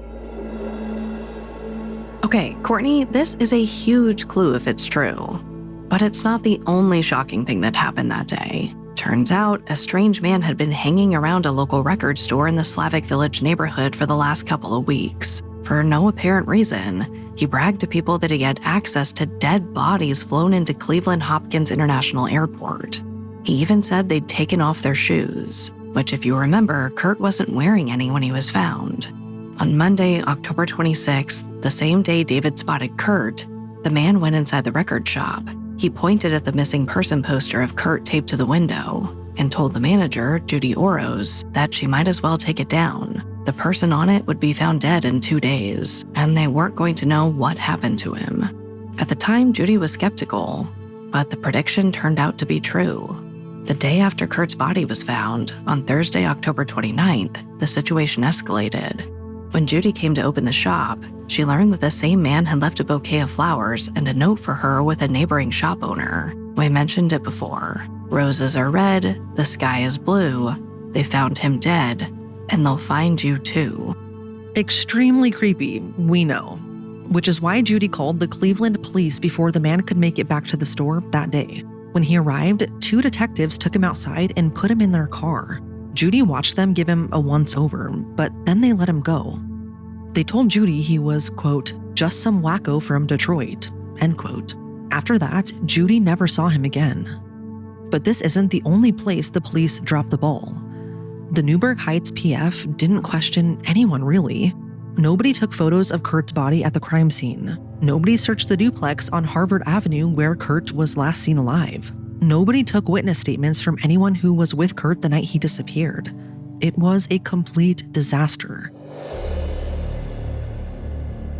Okay, Kourtney, this is a huge clue if it's true. But it's not the only shocking thing that happened that day. Turns out, a strange man had been hanging around a local record store in the Slavic Village neighborhood for the last couple of weeks. For no apparent reason, he bragged to people that he had access to dead bodies flown into Cleveland Hopkins International Airport. He even said they'd taken off their shoes, which, if you remember, Kurt wasn't wearing any when he was found. On Monday, October 26th, the same day David spotted Kurt, the man went inside the record shop. He pointed at the missing person poster of Kurt taped to the window and told the manager, Judy Oros, that she might as well take it down. The person on it would be found dead in 2 days, and they weren't going to know what happened to him. At the time, Judy was skeptical, but the prediction turned out to be true. The day after Kurt's body was found, on Thursday, October 29th, the situation escalated. When Judy came to open the shop, she learned that the same man had left a bouquet of flowers and a note for her with a neighboring shop owner. We mentioned it before. Roses are red, the sky is blue, they found him dead, and they'll find you too. Extremely creepy, we know. Which is why Judy called the Cleveland police before the man could make it back to the store that day. When he arrived, 2 detectives took him outside and put him in their car. Judy watched them give him a once-over, but then they let him go. They told Judy he was, quote, just some wacko from Detroit, end quote. After that, Judy never saw him again. But this isn't the only place the police dropped the ball. The Newburgh Heights PF didn't question anyone, really. Nobody took photos of Kurt's body at the crime scene. Nobody searched the duplex on Harvard Avenue where Kurt was last seen alive. Nobody took witness statements from anyone who was with Kurt the night he disappeared. It was a complete disaster.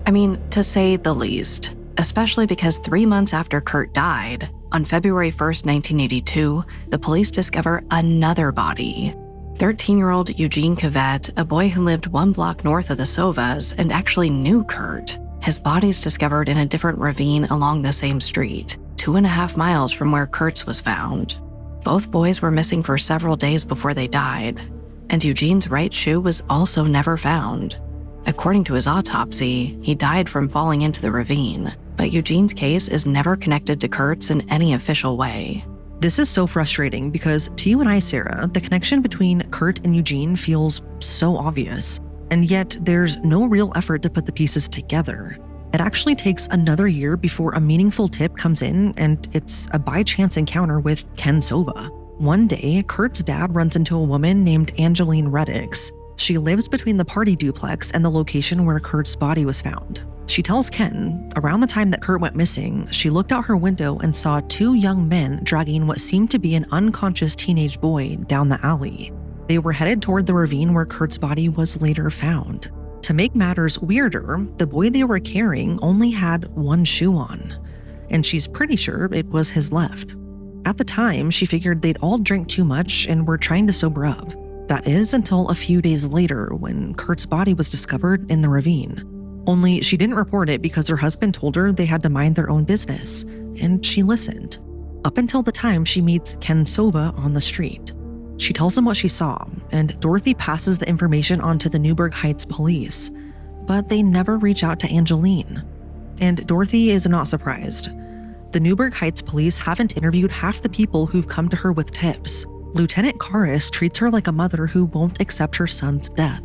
I mean, to say the least, especially because 3 months after Kurt died, on February 1st, 1982, the police discover another body. 13-year-old Eugene Cavett, a boy who lived 1 block north of the Sovas and actually knew Kurt. His body's discovered in a different ravine along the same street, 2.5 miles from where Kurt's was found. Both boys were missing for several days before they died, and Eugene's right shoe was also never found. According to his autopsy, he died from falling into the ravine, but Eugene's case is never connected to Kurt's in any official way. This is so frustrating because to you and I, Sarah, the connection between Kurt and Eugene feels so obvious, and yet there's no real effort to put the pieces together. It actually takes another year before a meaningful tip comes in, and it's a by-chance encounter with Ken Sova. One day, Kurt's dad runs into a woman named Angeline Reddix. She lives between the party duplex and the location where Kurt's body was found. She tells Ken, around the time that Kurt went missing, she looked out her window and saw 2 young men dragging what seemed to be an unconscious teenage boy down the alley. They were headed toward the ravine where Kurt's body was later found. To make matters weirder, the boy they were carrying only had 1 shoe on, and she's pretty sure it was his left. At the time, she figured they'd all drank too much and were trying to sober up. That is until a few days later when Kurt's body was discovered in the ravine. Only she didn't report it because her husband told her they had to mind their own business, and she listened. Up until the time she meets Ken Sova on the street. She tells him what she saw, and Dorothy passes the information on to the Newburgh Heights police, but they never reach out to Angeline. And Dorothy is not surprised. The Newburgh Heights police haven't interviewed half the people who've come to her with tips. Lieutenant Karras treats her like a mother who won't accept her son's death.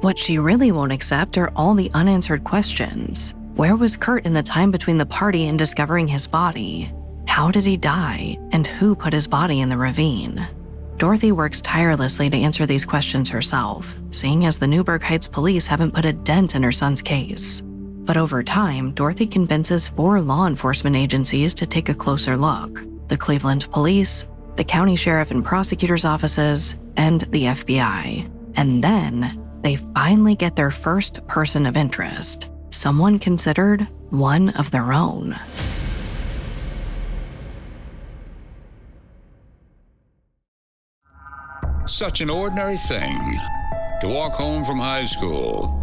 What she really won't accept are all the unanswered questions. Where was Kurt in the time between the party and discovering his body? How did he die? And who put his body in the ravine? Dorothy works tirelessly to answer these questions herself, seeing as the Newburgh Heights police haven't put a dent in her son's case. But over time, Dorothy convinces 4 law enforcement agencies to take a closer look: the Cleveland Police, the county sheriff and prosecutor's offices, and the FBI. And then they finally get their first person of interest, someone considered one of their own. Such an ordinary thing, to walk home from high school.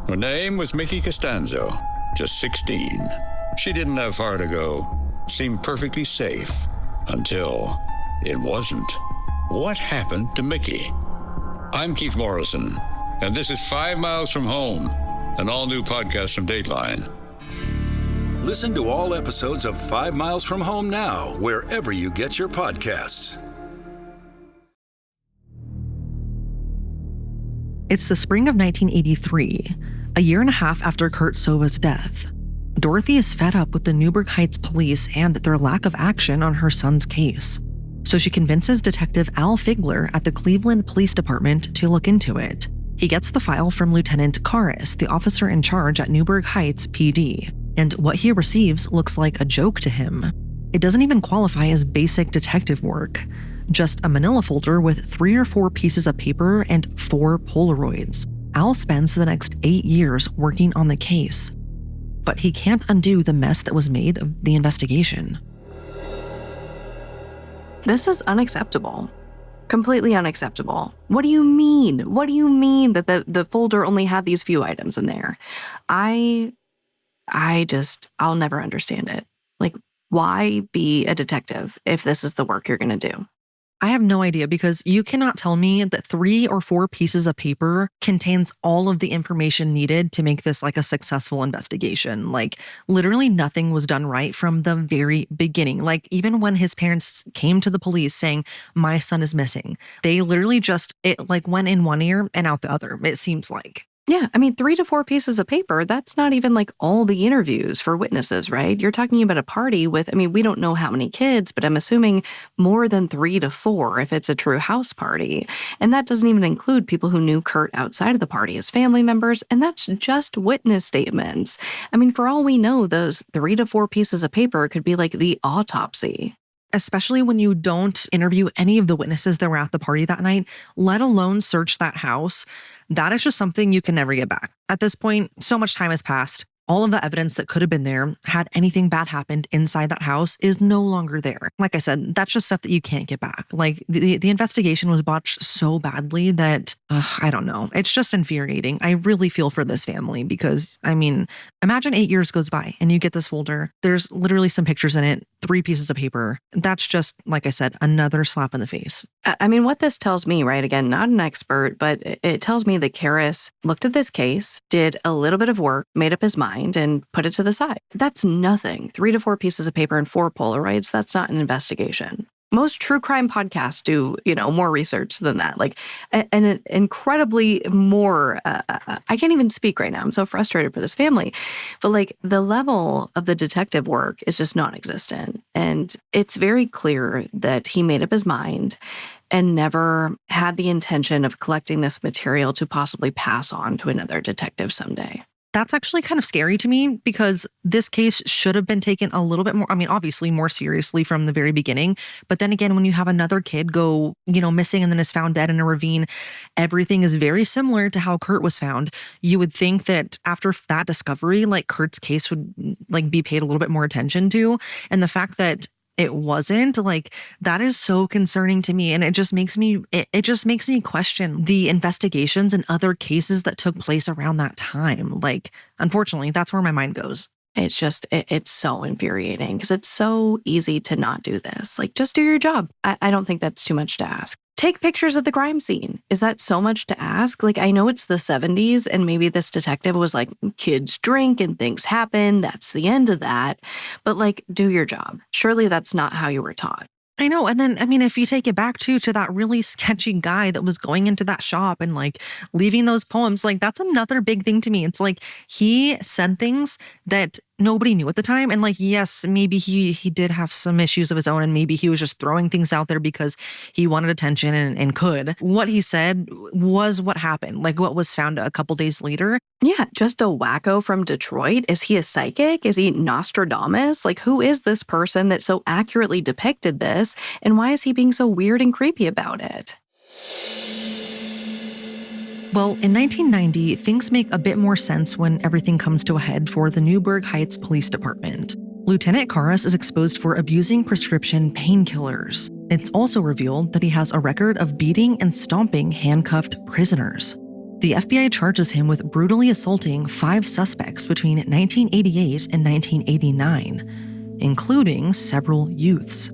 Her name was Mickey Costanzo, just 16. She didn't have far to go, seemed perfectly safe, until it wasn't. What happened to Mickey? I'm Keith Morrison, and this is 5 Miles from Home, an all-new podcast from Dateline. Listen to all episodes of 5 Miles from Home now, wherever you get your podcasts. It's the spring of 1983. A year and a half after Kurt Sova's death, Dorothy is fed up with the Newburgh Heights police and their lack of action on her son's case. So she convinces Detective Al Figler at the Cleveland Police Department to look into it. He gets the file from Lieutenant Karras, the officer in charge at Newburgh Heights PD, and what he receives looks like a joke to him. It doesn't even qualify as basic detective work, just a manila folder with 3 or 4 pieces of paper and 4 Polaroids. Al spends the next 8 years working on the case, but he can't undo the mess that was made of the investigation. This is unacceptable. Completely unacceptable. What do you mean? What do you mean that the folder only had these few items in there? I'll never understand it. Like, why be a detective if this is the work you're going to do? I have no idea, because you cannot tell me that 3 or 4 pieces of paper contains all of the information needed to make this like a successful investigation. Like, literally nothing was done right from the very beginning. Like, even when his parents came to the police saying, my son is missing, they literally it went in one ear and out the other, it seems like. Yeah, I mean, 3 to 4 pieces of paper, that's not even like all the interviews for witnesses, right? You're talking about a party with, I mean, we don't know how many kids, but I'm assuming more than 3 to 4 if it's a true house party. And that doesn't even include people who knew Kurt outside of the party as family members, and that's just witness statements. I mean, for all we know, those 3 to 4 pieces of paper could be like the autopsy. Especially when you don't interview any of the witnesses that were at the party that night, let alone search that house. That is just something you can never get back. At this point, so much time has passed. All of the evidence that could have been there, had anything bad happened inside that house, is no longer there. Like I said, that's just stuff that you can't get back. Like, the investigation was botched so badly that, I don't know. It's just infuriating. I really feel for this family because, I mean, imagine 8 years goes by and you get this folder. There's literally some pictures in it, 3 pieces of paper. That's just, like I said, another slap in the face. I mean, what this tells me, right, again, not an expert, but it tells me that Karras looked at this case, did a little bit of work, made up his mind, and put it to the side. That's nothing. 3 to 4 pieces of paper and 4 Polaroids, that's not an investigation. Most true crime podcasts do, more research than that. Like, an incredibly more, I can't even speak right now. I'm so frustrated for this family. But like, the level of the detective work is just non-existent. And it's very clear that he made up his mind and never had the intention of collecting this material to possibly pass on to another detective someday. That's actually kind of scary to me because this case should have been taken a little bit more, I mean, obviously more seriously from the very beginning. But then again, when you have another kid go, missing and then is found dead in a ravine, everything is very similar to how Kurt was found. You would think that after that discovery, like, Kurt's case would like be paid a little bit more attention to. And the fact that it wasn't, like, that is so concerning to me. And it just makes me question the investigations and other cases that took place around that time. Like, unfortunately, that's where my mind goes. It's just, it's so infuriating because it's so easy to not do this. Like, just do your job. I don't think that's too much to ask. Take pictures of the crime scene. Is that so much to ask? Like, I know it's the 70s and maybe this detective was like, kids drink and things happen. That's the end of that. But like, do your job. Surely that's not how you were taught. I know. And then, I mean, if you take it back to that really sketchy guy that was going into that shop and like leaving those poems, like, that's another big thing to me. It's like he said things that nobody knew at the time. And like, yes, maybe he did have some issues of his own and maybe he was just throwing things out there because he wanted attention and could. What he said was what happened, like what was found a couple days later. Yeah, just a wacko from Detroit. Is he a psychic? Is he Nostradamus? Like, who is this person that so accurately depicted this? And why is he being so weird and creepy about it? Well, in 1990, things make a bit more sense when everything comes to a head for the Newburgh Heights Police Department. Lieutenant Karras is exposed for abusing prescription painkillers. It's also revealed that he has a record of beating and stomping handcuffed prisoners. The FBI charges him with brutally assaulting 5 suspects between 1988 and 1989, including several youths.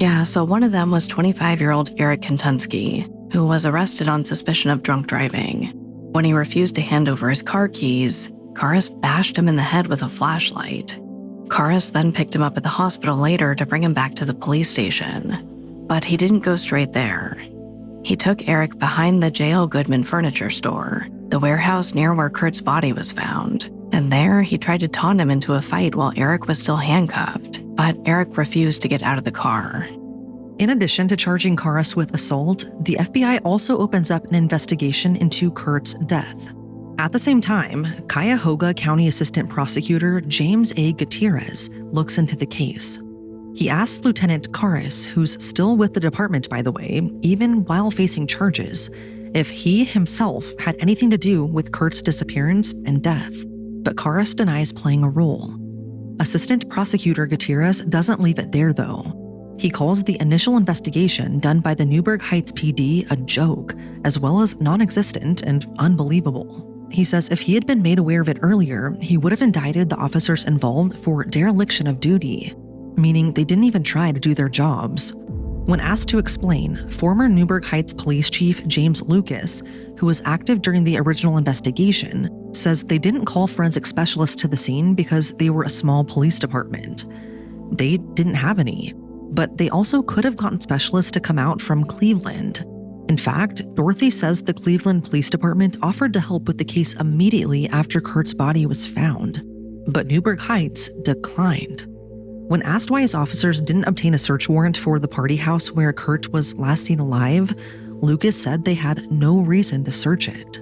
Yeah, so one of them was 25-year-old Eric Kontunsky, who was arrested on suspicion of drunk driving. When he refused to hand over his car keys, Karras bashed him in the head with a flashlight. Karras then picked him up at the hospital later to bring him back to the police station. But he didn't go straight there. He took Eric behind the J.L. Goodman furniture store, the warehouse near where Kurt's body was found. And there, he tried to taunt him into a fight while Eric was still handcuffed, but Eric refused to get out of the car. In addition to charging Karas with assault, the FBI also opens up an investigation into Kurt's death. At the same time, Cuyahoga County Assistant Prosecutor James A. Gutierrez looks into the case. He asks Lieutenant Karas, who's still with the department by the way, even while facing charges, if he himself had anything to do with Kurt's disappearance and death. But Karas denies playing a role. Assistant Prosecutor Gutierrez doesn't leave it there though. He calls the initial investigation done by the Newburgh Heights PD a joke, as well as non-existent and unbelievable. He says if he had been made aware of it earlier, he would have indicted the officers involved for dereliction of duty, meaning they didn't even try to do their jobs. When asked to explain, former Newburgh Heights Police Chief James Lucas, who was active during the original investigation, says they didn't call forensic specialists to the scene because they were a small police department. They didn't have any, but they also could have gotten specialists to come out from Cleveland. In fact, Dorothy says the Cleveland Police Department offered to help with the case immediately after Kurt's body was found, but Newburgh Heights declined. When asked why his officers didn't obtain a search warrant for the party house where Kurt was last seen alive, Lucas said they had no reason to search it.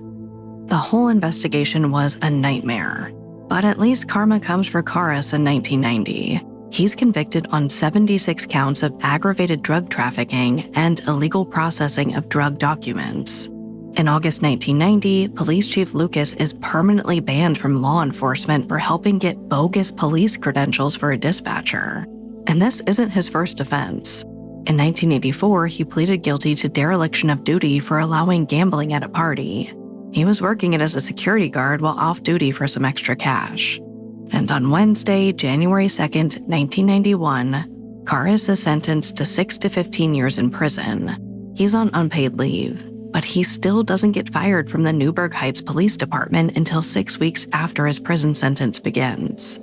The whole investigation was a nightmare, but at least karma comes for Karas in 1990. He's convicted on 76 counts of aggravated drug trafficking and illegal processing of drug documents. In August 1990, Police Chief Lucas is permanently banned from law enforcement for helping get bogus police credentials for a dispatcher. And this isn't his first offense. In 1984, he pleaded guilty to dereliction of duty for allowing gambling at a party. He was working it as a security guard while off duty for some extra cash. And on Wednesday, January 2nd, 1991, Karas is sentenced to 6 to 15 years in prison. He's on unpaid leave, but he still doesn't get fired from the Newburgh Heights Police Department until 6 weeks after his prison sentence begins.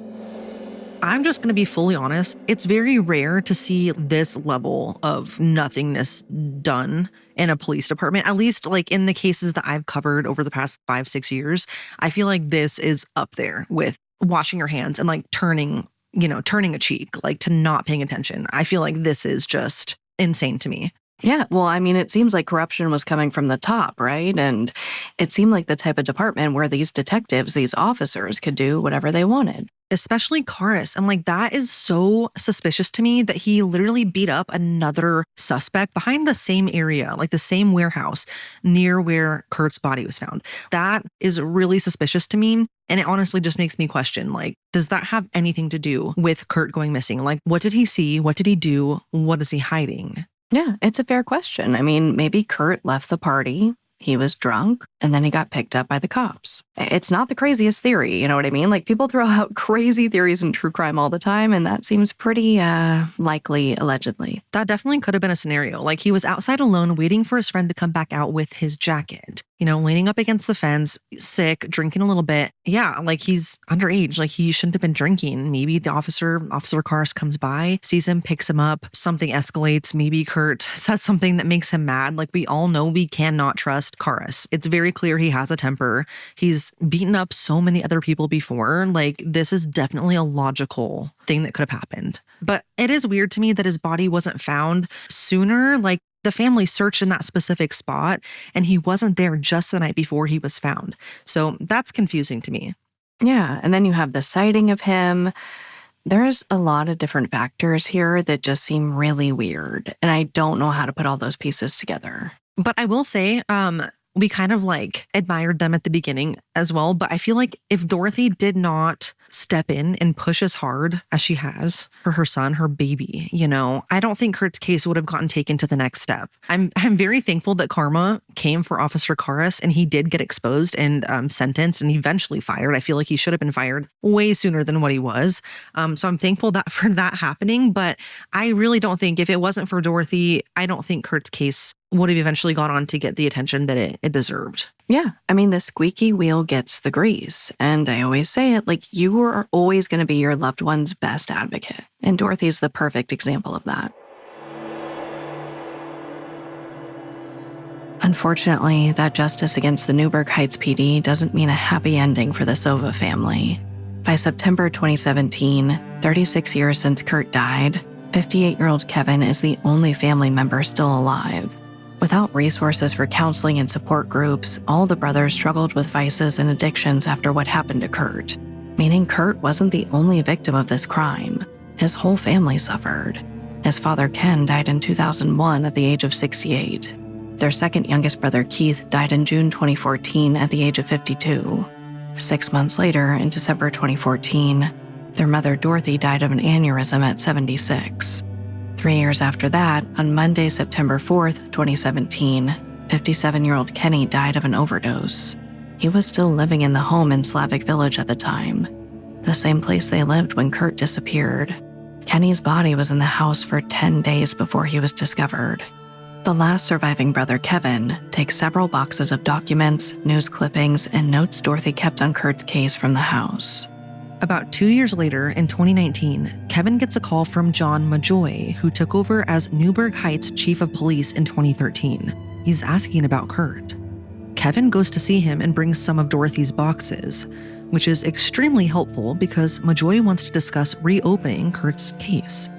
I'm just going to be fully honest. It's very rare to see this level of nothingness done in a police department, at least like in the cases that I've covered over the past 5-6 years. I feel like this is up there with washing your hands and like turning a cheek, like to not paying attention. I feel like this is just insane to me. Yeah, well, I mean, it seems like corruption was coming from the top, right? And it seemed like the type of department where these detectives, these officers could do whatever they wanted. Especially Karas. And like that is so suspicious to me that he literally beat up another suspect behind the same area, like the same warehouse near where Kurt's body was found. That is really suspicious to me. And it honestly just makes me question, like, does that have anything to do with Kurt going missing? Like, what did he see? What did he do? What is he hiding? Yeah, it's a fair question. I mean, maybe Kurt left the party, he was drunk, and then he got picked up by the cops. It's not the craziest theory, you know what I mean? Like, people throw out crazy theories in true crime all the time, and that seems pretty likely, allegedly. That definitely could have been a scenario. Like, he was outside alone waiting for his friend to come back out with his jacket. You know, leaning up against the fence, sick, drinking a little bit. Yeah, like he's underage. Like he shouldn't have been drinking. Maybe the Officer Karas comes by, sees him, picks him up. Something escalates. Maybe Kurt says something that makes him mad. Like we all know we cannot trust Karas. It's very clear he has a temper. He's beaten up so many other people before. Like this is definitely a logical thing that could have happened. But it is weird to me that his body wasn't found sooner. Like the family searched in that specific spot and he wasn't there just the night before he was found. So that's confusing to me. Yeah, and then you have the sighting of him. There's a lot of different factors here that just seem really weird. And I don't know how to put all those pieces together. But I will say, we kind of like admired them at the beginning as well. But I feel like if Dorothy did not step in and push as hard as she has for her son, her baby, you know, I don't think Kurt's case would have gotten taken to the next step. I'm very thankful that karma came for Officer Karas and he did get exposed and sentenced and eventually fired. I feel like he should have been fired way sooner than what he was. So I'm thankful that for that happening. But I really don't think if it wasn't for Dorothy, I don't think Kurt's case would have eventually gone on to get the attention that it deserved. Yeah, I mean, the squeaky wheel gets the grease. And I always say it, like, you are always going to be your loved one's best advocate. And Dorothy's the perfect example of that. Unfortunately, that justice against the Newburgh Heights PD doesn't mean a happy ending for the Sova family. By September 2017, 36 years since Kurt died, 58-year-old Kevin is the only family member still alive. Without resources for counseling and support groups, all the brothers struggled with vices and addictions after what happened to Kurt, meaning Kurt wasn't the only victim of this crime. His whole family suffered. His father Ken died in 2001 at the age of 68. Their second youngest brother Keith died in June 2014 at the age of 52. 6 months later, in December 2014, their mother Dorothy died of an aneurysm at 76. 3 years after that, on Monday, September 4th, 2017, 57-year-old Kenny died of an overdose. He was still living in the home in Slavic Village at the time, the same place they lived when Kurt disappeared. Kenny's body was in the house for 10 days before he was discovered. The last surviving brother, Kevin, takes several boxes of documents, news clippings, and notes Dorothy kept on Kurt's case from the house. About 2 years later, in 2019, Kevin gets a call from John Majoy, who took over as Newburgh Heights Chief of Police in 2013. He's asking about Kurt. Kevin goes to see him and brings some of Dorothy's boxes, which is extremely helpful because Majoy wants to discuss reopening Kurt's case.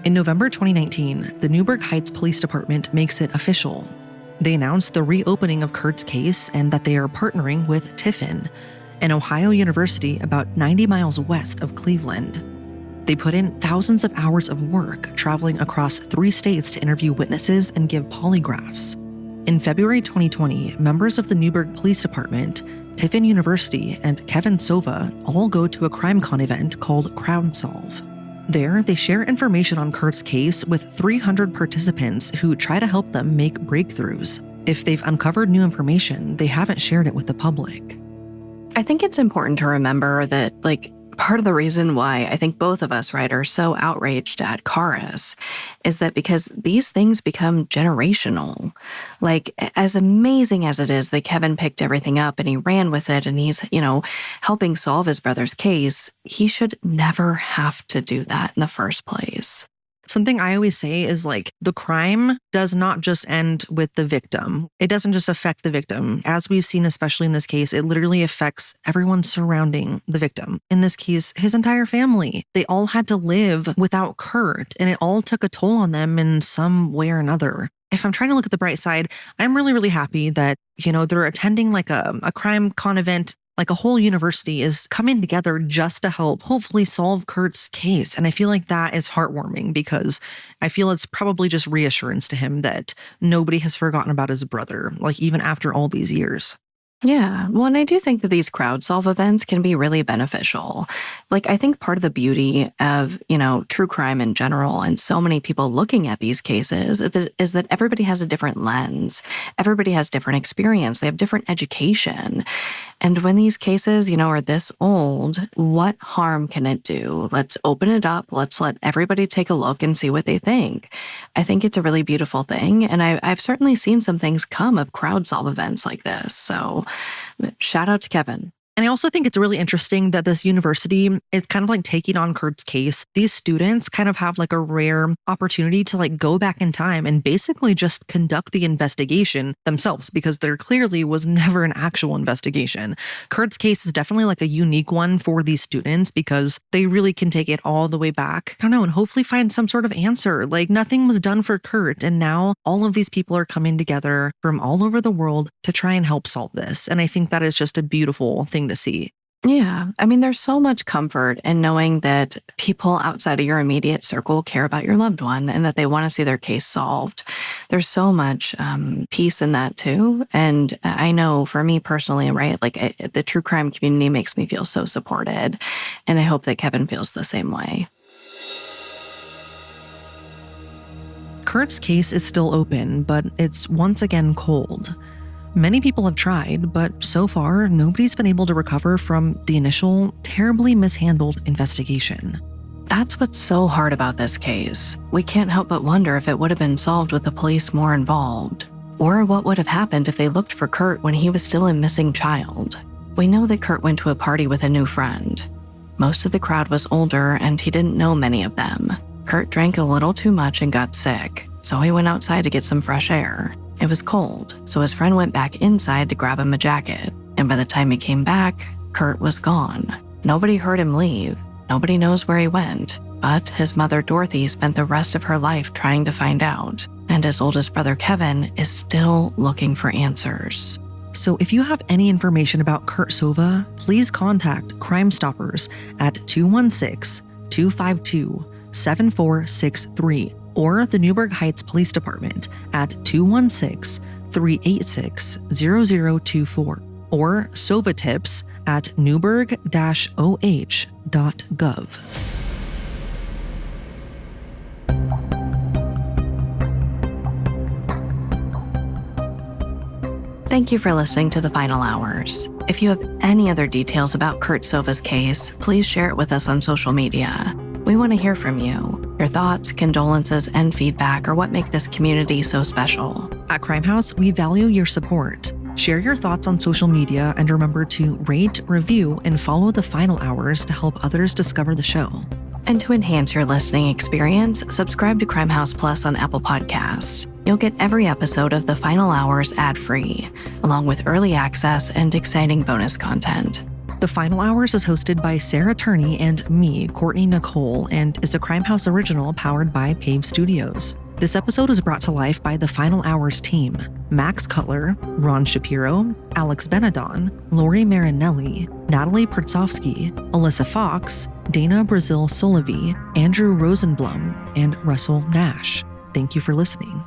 In November 2019, the Newburgh Heights Police Department makes it official. They announce the reopening of Kurt's case and that they are partnering with Tiffin, an Ohio university about 90 miles west of Cleveland. They put in thousands of hours of work traveling across 3 states to interview witnesses and give polygraphs. In February 2020, members of the Newburgh Police Department, Tiffin University, and Kevin Sova all go to a CrimeCon event called CrowdSolve. There, they share information on Kurt's case with 300 participants who try to help them make breakthroughs. If they've uncovered new information, they haven't shared it with the public. I think it's important to remember that, part of the reason why I think both of us, right, are so outraged at Karis is that because these things become generational. As amazing as it is that Kevin picked everything up and he ran with it and he's, helping solve his brother's case, he should never have to do that in the first place. Something I always say is the crime does not just end with the victim. It doesn't just affect the victim. As we've seen, especially in this case, it literally affects everyone surrounding the victim. In this case, his entire family. They all had to live without Kurt, and it all took a toll on them in some way or another. If I'm trying to look at the bright side, I'm really, really happy that, they're attending a CrimeCon event. A whole university is coming together just to help hopefully solve Kurt's case. And I feel like that is heartwarming because I feel it's probably just reassurance to him that nobody has forgotten about his brother, even after all these years. Yeah, well, and I do think that these CrowdSolve events can be really beneficial. I think part of the beauty of, true crime in general and so many people looking at these cases is that everybody has a different lens. Everybody has different experience. They have different education. And when these cases, are this old, what harm can it do? Let's open it up. Let's let everybody take a look and see what they think. I think it's a really beautiful thing. And I've certainly seen some things come of CrowdSolve events like this. So shout out to Kevin. And I also think it's really interesting that this university is kind of taking on Kurt's case. These students kind of have a rare opportunity to go back in time and basically just conduct the investigation themselves because there clearly was never an actual investigation. Kurt's case is definitely a unique one for these students because they really can take it all the way back. I don't know, and hopefully find some sort of answer. Nothing was done for Kurt, and now all of these people are coming together from all over the world to try and help solve this. And I think that is just a beautiful thing to see. Yeah. There's so much comfort in knowing that people outside of your immediate circle care about your loved one and that they want to see their case solved. There's so much peace in that too. And I know for me personally, right, the true crime community makes me feel so supported. And I hope that Kevin feels the same way. Kurt's case is still open, but it's once again cold. Many people have tried, but so far, nobody's been able to recover from the initial, terribly mishandled investigation. That's what's so hard about this case. We can't help but wonder if it would have been solved with the police more involved. Or what would have happened if they looked for Kurt when he was still a missing child. We know that Kurt went to a party with a new friend. Most of the crowd was older, and he didn't know many of them. Kurt drank a little too much and got sick, so he went outside to get some fresh air. It was cold, so his friend went back inside to grab him a jacket. And by the time he came back, Kurt was gone. Nobody heard him leave. Nobody knows where he went. But his mother, Dorothy, spent the rest of her life trying to find out. And his oldest brother, Kevin, is still looking for answers. So if you have any information about Kurt Sova, please contact Crime Stoppers at 216-252-7463 or the Newburgh Heights Police Department at 216-386-0024 or Sova Tips at newburgh-oh.gov. Thank you for listening to The Final Hours. If you have any other details about Kurt Sova's case, please share it with us on social media. We want to hear from you. Your thoughts, condolences, and feedback are what make this community so special. At Crime House, we value your support. Share your thoughts on social media and remember to rate, review, and follow The Final Hours to help others discover the show. And to enhance your listening experience, subscribe to Crime House Plus on Apple Podcasts. You'll get every episode of The Final Hours ad-free, along with early access and exciting bonus content. The Final Hours is hosted by Sarah Turney and me, Kourtney Nichole, and is a Crime House original powered by Pave Studios. This episode is brought to life by the Final Hours team: Max Cutler, Ron Shapiro, Alex Benedon, Lori Marinelli, Natalie Pertsovsky, Alyssa Fox, Dana Brazil Solovey, Andrew Rosenblum, and Russell Nash. Thank you for listening.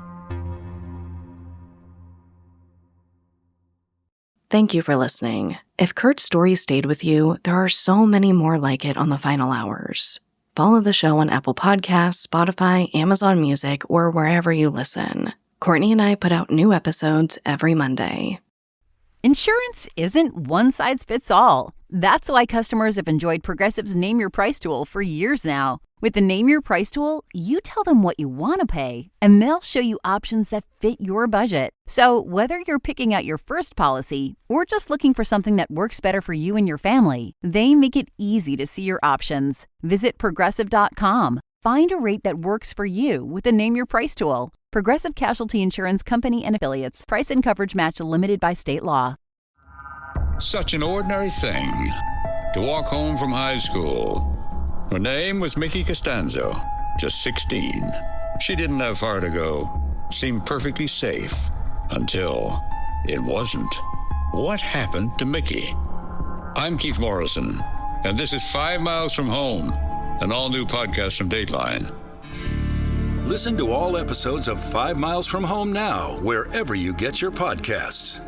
Thank you for listening. If Kurt's story stayed with you, there are so many more like it on The Final Hours. Follow the show on Apple Podcasts, Spotify, Amazon Music, or wherever you listen. Kourtney and I put out new episodes every Monday. Insurance isn't one size fits all. That's why customers have enjoyed Progressive's Name Your Price tool for years now. With the Name Your Price tool, you tell them what you want to pay, and they'll show you options that fit your budget. So whether you're picking out your first policy or just looking for something that works better for you and your family, they make it easy to see your options. Visit Progressive.com. Find a rate that works for you with the Name Your Price tool. Progressive Casualty Insurance Company and Affiliates. Price and coverage match limited by state law. Such an ordinary thing to walk home from high school. Her name was Mickey Costanzo, just 16. She didn't have far to go, seemed perfectly safe, until it wasn't. What happened to Mickey? I'm Keith Morrison, and this is 5 Miles from Home, an all-new podcast from Dateline. Listen to all episodes of 5 Miles from Home now, wherever you get your podcasts.